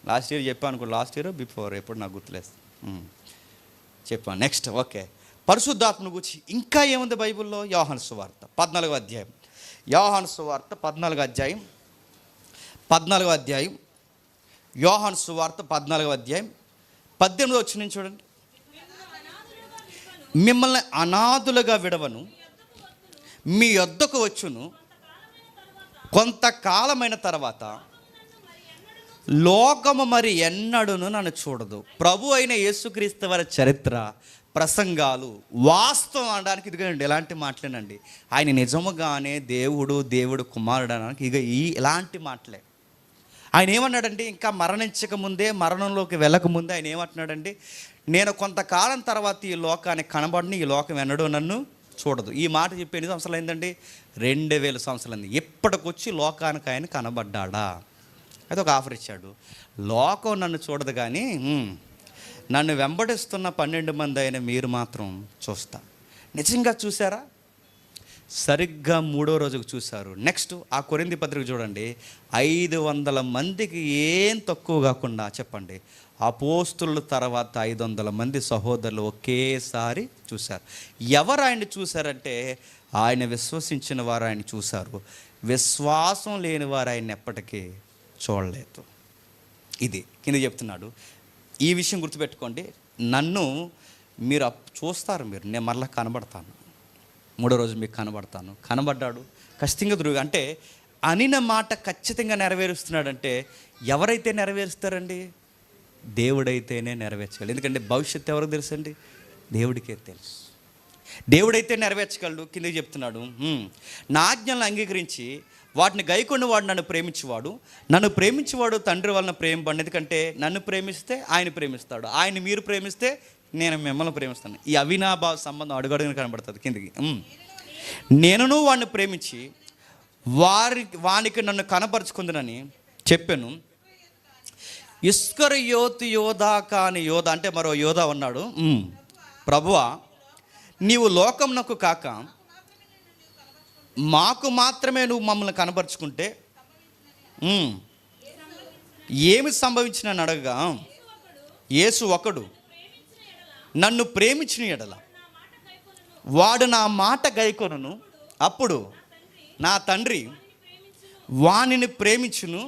లాస్ట్ ఇయర్ చెప్పాను, లాస్ట్ ఇయర్ బిఫోర్ ఎప్పుడు నాకు గుర్తులేదు చెప్పాను. నెక్స్ట్ ఓకే, పరిశుద్ధాత్మను గురించి ఇంకా ఏముంది బైబిల్లో? యోహాను సువార్త 14వ అధ్యాయం, యోహాను సువార్త 14వ అధ్యాయం, 14వ అధ్యాయం, యోహాను సువార్త 14వ అధ్యాయం 18వ వచనం చూడండి. మిమ్మల్ని అనాథులుగా విడవను, మీ యొద్దకు వచ్చును, కొంతకాలమైన తర్వాత లోకము మరి ఎన్నడూను నన్ను చూడదు. ప్రభు అయిన యేసుక్రీస్తు వారి చరిత్ర, ప్రసంగాలు వాస్తవం అనడానికి ఇదిగోండి ఎలాంటి మాటలేనండి. ఆయన నిజముగానే దేవుడు కుమారుడు అనడానికి ఇలాంటి మాటలే. ఆయన ఏమన్నాడండి? ఇంకా మరణించక ముందే, మరణంలోకి వెళ్ళకముందే ఆయన ఏమంటున్నాడండి? నేను కొంతకాలం తర్వాత ఈ లోకానికి కనబడిని, ఈ లోకం ఎన్నడూ నన్ను చూడదు. ఈ మాట చెప్పి ఎన్ని సంవత్సరాలు అయిందండి? 2000 సంవత్సరాలు. ఇప్పటికొచ్చి లోకానికి ఆయన కనబడ్డా? అది ఒక ఆఫర్ ఇచ్చాడు. లోకం నన్ను చూడదు కానీ నన్ను వెంబడిస్తున్న 12 మంది అయిన మీరు మాత్రం చూస్తా. నిజంగా చూసారా? సరిగ్గా 3వ రోజుకు చూశారు. నెక్స్ట్ ఆ కొరింథీ పత్రిక చూడండి, 500 మందికి ఏం తక్కువ కాకుండా చెప్పండి, అపోస్తుల తర్వాత 500 మంది సహోదరులు ఒకేసారి చూశారు. ఎవరు ఆయన్ని చూశారంటే ఆయన విశ్వసించిన వారు ఆయన చూశారు, విశ్వాసం లేని వారు ఆయన ఎప్పటికీ చూడలేదు. ఇది కింద చెప్తున్నాడు. ఈ విషయం గుర్తుపెట్టుకోండి, నన్ను మీరు చూస్తారు, నేను మరలా కనబడతాను, 3వ రోజు మీకు కనబడతాను. కనబడ్డాడు ఖచ్చితంగా అంటే అనిన మాట ఖచ్చితంగా నెరవేరుస్తున్నాడంటే ఎవరైతే నెరవేరుస్తారండి? దేవుడైతేనే నెరవేర్చగలడు. ఎందుకంటే భవిష్యత్తు ఎవరికి తెలుసు అండి? దేవుడికే తెలుసు. దేవుడైతే నెరవేర్చగలడు. కిందకి చెప్తున్నాడు, నా ఆజ్ఞలను అంగీకరించి వాటిని గైకొన్న వాడు నన్ను ప్రేమించేవాడు, నన్ను ప్రేమించేవాడు తండ్రి వలన ప్రేమింపండి. ఎందుకంటే నన్ను ప్రేమిస్తే ఆయన ప్రేమిస్తాడు, ఆయన మీరు ప్రేమిస్తే నేను మిమ్మల్ని ప్రేమిస్తాను. ఈ అవినాభావ సంబంధం అడుగడుగున కనబడుతుంది. కిందికి, నేనును వాడిని ప్రేమించి వానికి నన్ను కనపరుచుకుందునని చెప్పాను. ఇస్కరియోతు యోధా కాని యోధ అంటే మరో యోధా ఉన్నాడు. ప్రభువా, నీవు లోకమునకు కాక మాకు మాత్రమే నువ్వు మమ్మల్ని కనపరుచుకుంటే ఏమి సంభవించిన అడగగా, యేసు ఒకడు నన్ను ప్రేమించిన ఎడల వాడు నా మాట గైకొనును, అప్పుడు నా తండ్రి వానిని ప్రేమించును.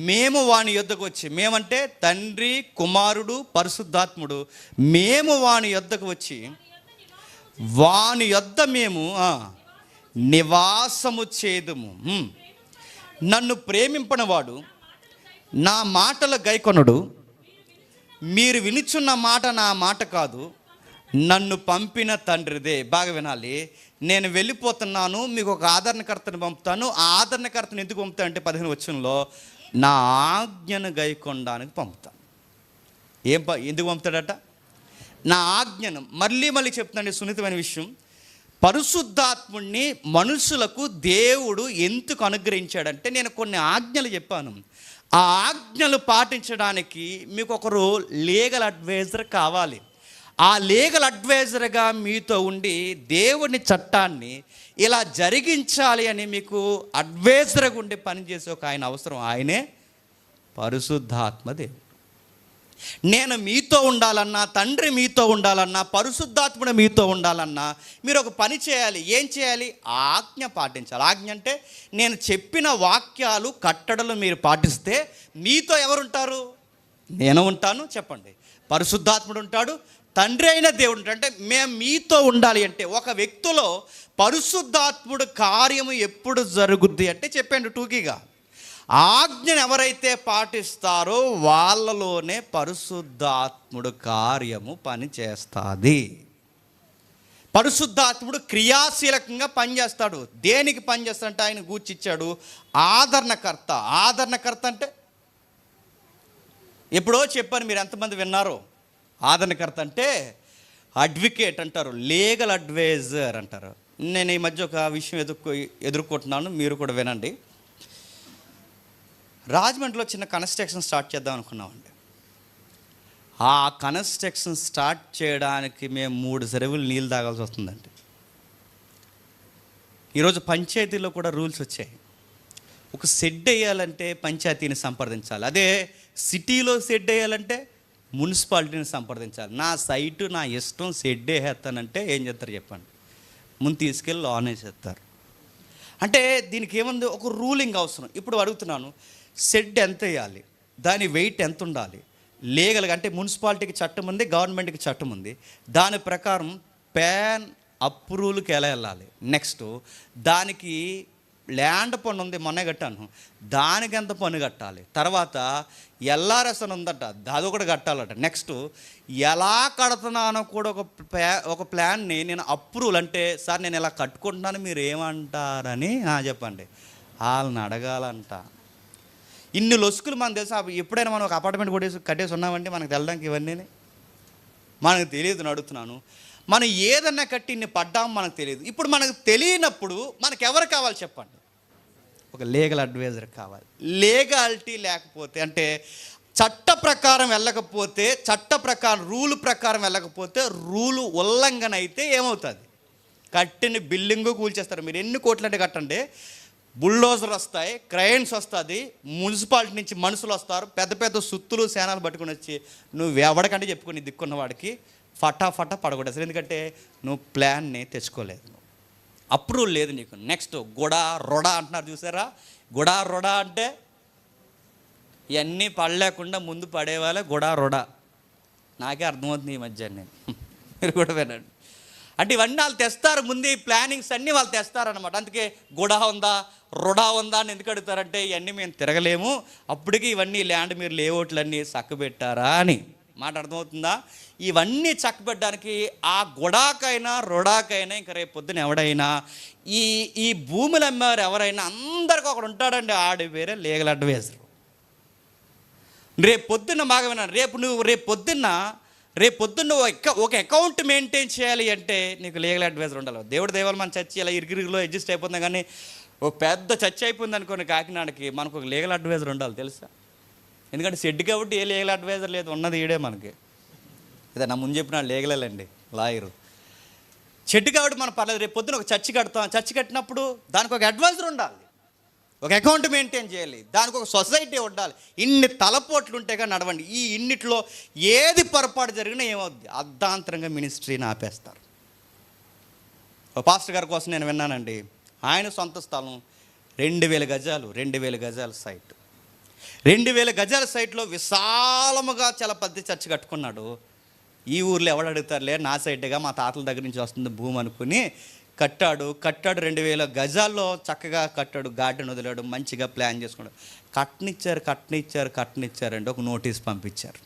మేము వాని యొద్దకు వచ్చి, మేమంటే తండ్రి, కుమారుడు, పరిశుద్ధాత్ముడు, మేము వాని యొద్దకు వచ్చి వాని యొద్ద మేము నివాసము చేదుము. నన్ను ప్రేమింపనివాడు నా మాటల గైకొనడు. మీరు వినుచున్న మాట నా మాట కాదు, నన్ను పంపిన తండ్రిదే. బాగా వినాలి. నేను వెళ్ళిపోతున్నాను, మీకు ఒక ఆదరణకర్తను పంపుతాను. ఆ ఆదరణకర్తను ఎందుకు పంపుతాను అంటే 15వ వచనంలో నా ఆజ్ఞను గైకొనడానికి పంపుతాను. ఎందుకు పంపుతాడట? నా ఆజ్ఞను. మళ్ళీ చెప్తానండి, సున్నితమైన విషయం. పరిశుద్ధాత్ముడిని మనుషులకు దేవుడు ఎందుకు అనుగ్రహించాడంటే, నేను కొన్ని ఆజ్ఞలు చెప్పాను. ఆ ఆజ్ఞలు పాటించడానికి మీకు ఒకరు లీగల్ అడ్వైజర్ కావాలి. ఆ లీగల్ అడ్వైజర్గా మీతో ఉండి దేవుని చట్టాన్ని ఇలా జరిగించాలి అని మీకు అడ్వైజర్గా ఉండి పనిచేసే ఒక ఆయన అవసరం. ఆయనే పరిశుద్ధాత్మ దేవుడు. నేను మీతో ఉండాలన్నా, తండ్రి మీతో ఉండాలన్నా, పరిశుద్ధాత్ముడు మీతో ఉండాలన్నా మీరు ఒక పని చేయాలి. ఏం చేయాలి? ఆజ్ఞ పాటించాలి. ఆజ్ఞ అంటే నేను చెప్పిన వాక్యాలు, కట్టడలు మీరు పాటిస్తే మీతో ఎవరుంటారు? నేను ఉంటాను. చెప్పండి. పరిశుద్ధాత్ముడు ఉంటాడు, తండ్రి అయిన దేవుడు ఉంటాడు. అంటే మేము మీతో ఉండాలి. అంటే ఒక వ్యక్తిలో పరిశుద్ధాత్ముడు కార్యము ఎప్పుడు జరుగుద్ది అంటే చెప్పండి టూకీగా, ఆజ్ఞను ఎవరైతే పాటిస్తారో వాళ్ళలోనే పరిశుద్ధాత్ముడు కార్యము పని చేస్తుంది. పరిశుద్ధాత్ముడు క్రియాశీలకంగా పనిచేస్తాడు. దేనికి పనిచేస్తాడంటే ఆయన గూర్చిచ్చాడు ఆదరణకర్త. ఆదరణకర్త అంటే ఎప్పుడో చెప్పాను, మీరు ఎంతమంది విన్నారో? ఆదరణకర్త అంటే అడ్వకేట్ అంటారు, లీగల్ అడ్వైజర్ అంటారు. నేను ఈ మధ్య ఒక విషయం ఎదుర్కొంటున్నాను, మీరు కూడా వినండి. రాజమండ్రిలో చిన్న కన్స్ట్రక్షన్ స్టార్ట్ చేద్దాం అనుకున్నామండి. ఆ కన్స్ట్రక్షన్ స్టార్ట్ చేయడానికి మేము 3 చెరువులు నీళ్ళు తాగాల్సి వస్తుందండి. ఈరోజు పంచాయతీలో కూడా రూల్స్ వచ్చాయి. ఒక షెడ్ వేయాలంటే పంచాయతీని సంప్రదించాలి. అదే సిటీలో షెడ్ వేయాలంటే మున్సిపాలిటీని సంప్రదించాలి. నా సైటు నా ఇష్టం, షెడ్ వేసేస్తానంటే ఏం చేస్తారు చెప్పండి? ముందు తీసుకెళ్ళి లోన్ వేసేస్తారు. అంటే దీనికి ఏముంది? ఒక రూలింగ్ అవసరం. ఇప్పుడు అడుగుతున్నాను, షెడ్ ఎంత వేయాలి, దాని వెయిట్ ఎంత ఉండాలి, లీగల్గా అంటే మున్సిపాలిటీకి చట్టం ఉంది, గవర్నమెంట్కి చట్టం ఉంది. దాని ప్రకారం ప్యాన్ అప్రూవల్కి ఎలా వెళ్ళాలి. నెక్స్ట్ దానికి ల్యాండ్ పన్ను ఉంది, మొన్నే కట్టాను, దానికి ఎంత పన్ను కట్టాలి. తర్వాత ఎల్ఆర్ఎస్ అని ఉందట, అది ఒకటి కట్టాలట. నెక్స్ట్ ఎలా కడుతున్నానో కూడా ఒక ప్లాన్ని నేను అప్రూవల్ అంటే, సార్ నేను ఇలా కట్టుకుంటున్నాను మీరు ఏమంటారని చెప్పండి, వాళ్ళని అడగాలంట. ఇన్ని లొసుకులు మనకు తెలుసా? ఎప్పుడైనా మనం ఒక అపార్ట్మెంట్ కట్టేసి ఉన్నామంటే మనకు తెలడానికి ఇవన్నీ మనకు తెలియదు అని అడుగుతున్నాను. మనం ఏదన్నా కట్టి ఇన్ని పడ్డాం మనకు తెలియదు. ఇప్పుడు మనకు తెలియనప్పుడు మనకు ఎవరు కావాలి చెప్పండి? ఒక లీగల్ అడ్వైజర్ కావాలి. లీగాలిటీ లేకపోతే, అంటే చట్ట ప్రకారం వెళ్ళకపోతే, చట్ట ప్రకారం రూల్ ప్రకారం వెళ్ళకపోతే, రూలు ఉల్లంఘన అయితే ఏమవుతుంది? కట్టిన బిల్డింగు కూల్చేస్తారు. మీరు ఎన్ని కోట్లు అంటే కట్టండి, బుల్డోజర్ వస్తాయి, క్రైన్స్ వస్తుంది, మున్సిపాలిటీ నుంచి మనుషులు వస్తారు, పెద్ద పెద్ద సుత్తులు సేనాలు పట్టుకుని వచ్చి నువ్వు ఎవడికంటే చెప్పుకొని దిక్కున్న వాడికి ఫటాఫటా పడగొట్టేస్తారు. ఎందుకంటే నువ్వు ప్లాన్ని తెచ్చుకోలేదు, అప్రూవల్ లేదు నీకు. నెక్స్ట్ గుడా రొడా అంటున్నారు చూసారా? గుడా రొడా అంటే ఇవన్నీ పడలేకుండా ముందు పడేవాళ్ళే గుడా రొడా. నాకే అర్థమవుతుంది ఈ మధ్య, నేను మీరు కూడా వినండి. అంటే ఇవన్నీ వాళ్ళు తెస్తారు, ముందు ఈ ప్లానింగ్స్ అన్నీ వాళ్ళు తెస్తారనమాట. అందుకే గుడా ఉందా రుడా ఉందా అని ఎందుకు అడుగుతారంటే, ఇవన్నీ మేము తిరగలేము, అప్పటికి ఇవన్నీ ల్యాండ్ మీరు లేఅవుట్లన్నీ చక్కబెట్టారా అని. మాట అర్థమవుతుందా? ఇవన్నీ చక్కబెట్టడానికి ఆ గుడాకైనా రుడాకైనా ఇంకా రేపు పొద్దున ఎవడైనా ఈ భూములు అమ్మేవారు ఎవరైనా అందరికీ ఒకడు ఉంటాడండి, ఆడి పేరే లీగల్ అడ్వైజర్. రేపు పొద్దున్న బాగా విన్నాను, రేపు పొద్దున్న ఒక అకౌంట్ మెయింటైన్ చేయాలి అంటే నీకు లీగల్ అడ్వైజర్ ఉండాలి. దేవుడి దేవాలు మన చర్చి ఇలా ఇరిగిరిగిలో అడ్జస్ట్ అయిపోతుంది, కానీ ఒక పెద్ద చర్చ్ అయిపోయింది అనుకోని కాకినాడకి, మనకు ఒక లీగల్ అడ్వైజర్ ఉండాలి తెలుసా? ఎందుకంటే షెడ్ కాబట్టి ఏ లీగల్ అడ్వైజర్ లేదు, ఉన్నది ఈడే మనకి. ఇదే నా ముందు చెప్పిన లీగలేండి, లాయరు. షెడ్ కాబట్టి మనం పర్లేదు. రేపు పొద్దున ఒక చర్చి కడతాం, చర్చి కట్టినప్పుడు దానికి ఒక అడ్వైజర్ ఉండాలి, ఒక అకౌంట్ మెయింటైన్ చేయాలి, దానికి ఒక సొసైటీ ఉండాలి. ఇన్ని తలపోట్లు ఉంటేగా నడవండి. ఈ ఇన్నిట్లో ఏది పొరపాటు జరిగినా ఏమవుద్ది? అర్ధాంతరంగా మినిస్ట్రీని ఆపేస్తారు. ఒక పాస్టర్ గారి కోసం నేను విన్నానండి, ఆయన సొంత స్థలం 2000 గజాలు, 2000 గజాల సైట్, 2000 గజాల సైట్లో విశాలముగా చాలా పెద్ద చర్చి కట్టుకున్నాడు. ఈ ఊర్లో ఎవడు అడుగుతారులే, నా సైట్గా మా తాతల దగ్గర నుంచి వస్తుంది భూమి అనుకుని కట్టాడు. 2000 గజాల్లో చక్కగా కట్టాడు, గార్డెన్ వదిలాడు, మంచిగా ప్లాన్ చేసుకున్నాడు. కట్టనిచ్చారండి, ఒక నోటీస్ పంపించారు,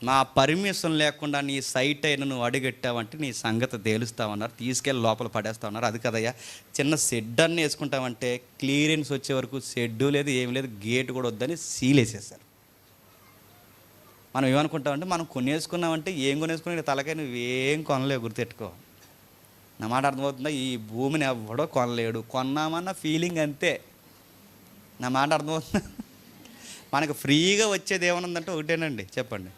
నా పర్మిషన్ లేకుండా నీ సైట్ అయినా నువ్వు అడుగెట్టావంటే నీ సంగతి తేలుస్తామన్నారు, తీసుకెళ్ళి లోపల పడేస్తామన్నారు. అది కదయ్యా, చిన్న షెడ్ అన్నీ వేసుకుంటామంటే క్లియరెన్స్ వచ్చే వరకు షెడ్డు లేదు, ఏమి లేదు, గేటు కూడా వద్దని సీల్ వేసేసారు. మనం ఏమనుకుంటామంటే మనం కొనేసుకున్నామంటే ఏం కొనేసుకున్నా తలకాయ నువ్వేం కొనలేవు, గుర్తెట్టుకో. నా మాట అర్థమవుతుందా? ఈ భూమిని ఎవడో కొనలేడు, కొన్నామన్న ఫీలింగ్ అంతే. నా మాట అర్థమవుతుందా? మనకు ఫ్రీగా వచ్చేది ఏమనుందంటే ఒకటేనండి, చెప్పండి,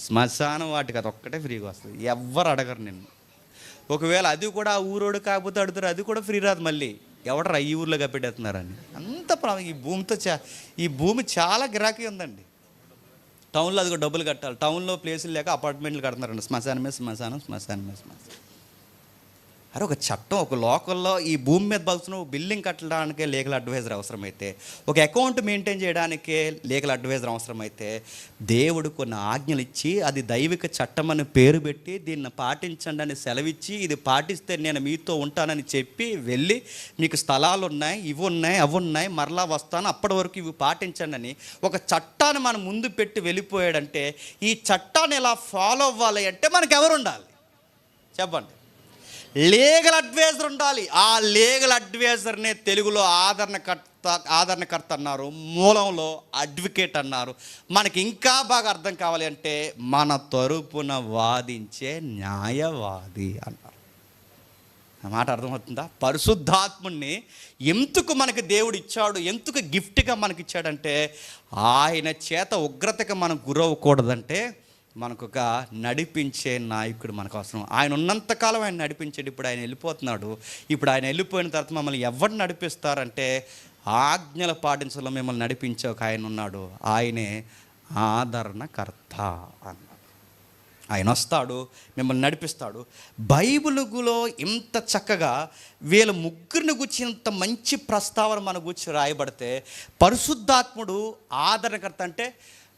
శ్మశానం వాటికి అది ఒక్కటే ఫ్రీగా వస్తుంది, ఎవ్వరు అడగరు నిన్ను. ఒకవేళ అది కూడా ఆ ఊరోడు కాకపోతే అడుగుతారు, అది కూడా ఫ్రీ రాదు. మళ్ళీ ఎవడరా ఈ ఊర్లో కప్పెట్టేస్తున్నారని అంత ఈ భూమితో ఈ భూమి చాలా గిరాకీ ఉందండి. టౌన్లో అది కూడా డబ్బులు కట్టాలి, టౌన్లో ప్లేసులు లేక అపార్ట్మెంట్లు కడుతున్నారండి, శ్మశానమే శ్మశానం. అరే ఒక చట్టం, ఒక లోకల్లో ఈ భూమి మీద బతుకున్న బిల్డింగ్ కట్టడానికే లీగల్ అడ్వైజర్ అవసరమైతే, ఒక అకౌంట్ మెయింటైన్ చేయడానికే లీగల్ అడ్వైజర్ అవసరమైతే, దేవుడు కొన్ని ఆజ్ఞలు ఇచ్చి అది దైవిక చట్టం అని పేరు పెట్టి దీన్ని పాటించండి అని సెలవిచ్చి, ఇది పాటిస్తే నేను మీతో ఉంటానని చెప్పి వెళ్ళి మీకు స్థలాలు ఉన్నాయి, ఇవి ఉన్నాయి, అవి ఉన్నాయి, మరలా వస్తాను, అప్పటి వరకు ఇవి పాటించండి అని ఒక చట్టాన్ని మనం ముందు పెట్టి వెళ్ళిపోయాడంటే, ఈ చట్టాన్ని ఎలా ఫాలో అవ్వాలి అంటే మనకు ఎవరు ఉండాలి చెప్పండి? లీగల్ అడ్వైజర్ ఉండాలి. ఆ లీగల్ అడ్వైజర్నే తెలుగులో ఆదరణకర్త అన్నారు, మూలంలో అడ్వకేట్ అన్నారు. మనకి ఇంకా బాగా అర్థం కావాలి అంటే మన తరపున వాదించే న్యాయవాది అన్నారు. ఆ మాట అర్థమవుతుందా? పరిశుద్ధాత్ముడిని ఎందుకు మనకి దేవుడు ఇచ్చాడు, ఎందుకు గిఫ్ట్గా మనకి ఇచ్చాడంటే, ఆయన చేత ఉగ్రతకి మనం గురవ్వకూడదంటే మనకు ఒక నడిపించే నాయకుడు మనకు అవసరం. ఆయన ఉన్నంతకాలం ఆయన నడిపించాడు, ఇప్పుడు ఆయన వెళ్ళిపోతున్నాడు. ఇప్పుడు ఆయన వెళ్ళిపోయిన తర్వాత మమ్మల్ని ఎవరు నడిపిస్తారంటే, ఆజ్ఞలు పాటించడంలో మిమ్మల్ని నడిపించే ఒక ఆయన ఉన్నాడు, ఆయనే ఆదరణకర్త అన్నాడు. ఆయన వస్తాడు, మిమ్మల్ని నడిపిస్తాడు. బైబిలులో ఇంత చక్కగా వీళ్ళ ముగ్గురిని గురించి ఇంత మంచి ప్రస్తావన మన గురించి రాయబడితే, పరిశుద్ధాత్ముడు ఆదరణకర్త అంటే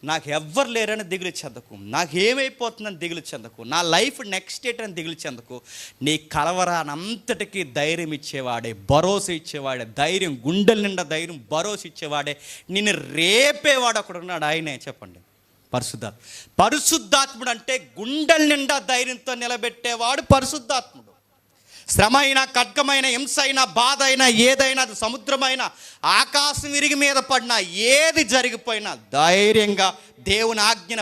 నాకు ఎవ్వరు లేరని దిగులు చెందకు, నాకు ఏమైపోతుందని దిగులు చెందకు, నా లైఫ్ నెక్స్ట్ డేట్ అని దిగులు చెందకు, నీ కలవరానంతటికీ ధైర్యం ఇచ్చేవాడే, భరోసా ఇచ్చేవాడే, ధైర్యం, గుండెల నిండా ధైర్యం, భరోసా ఇచ్చేవాడే, నిన్ను రేపేవాడు ఒకడు ఉన్నాడు, ఆయనే చెప్పండి, పరిశుద్ధాత్ముడు అంటే గుండెల నిండా ధైర్యంతో నిలబెట్టేవాడు పరిశుద్ధాత్ముడు. శ్రమ అయినా, ఖడ్గమైన, హింస అయినా, బాధ అయినా, ఏదైనా, అది సముద్రమైన, ఆకాశం విరిగి మీద పడినా, ఏది జరిగిపోయినా ధైర్యంగా దేవుని ఆజ్ఞను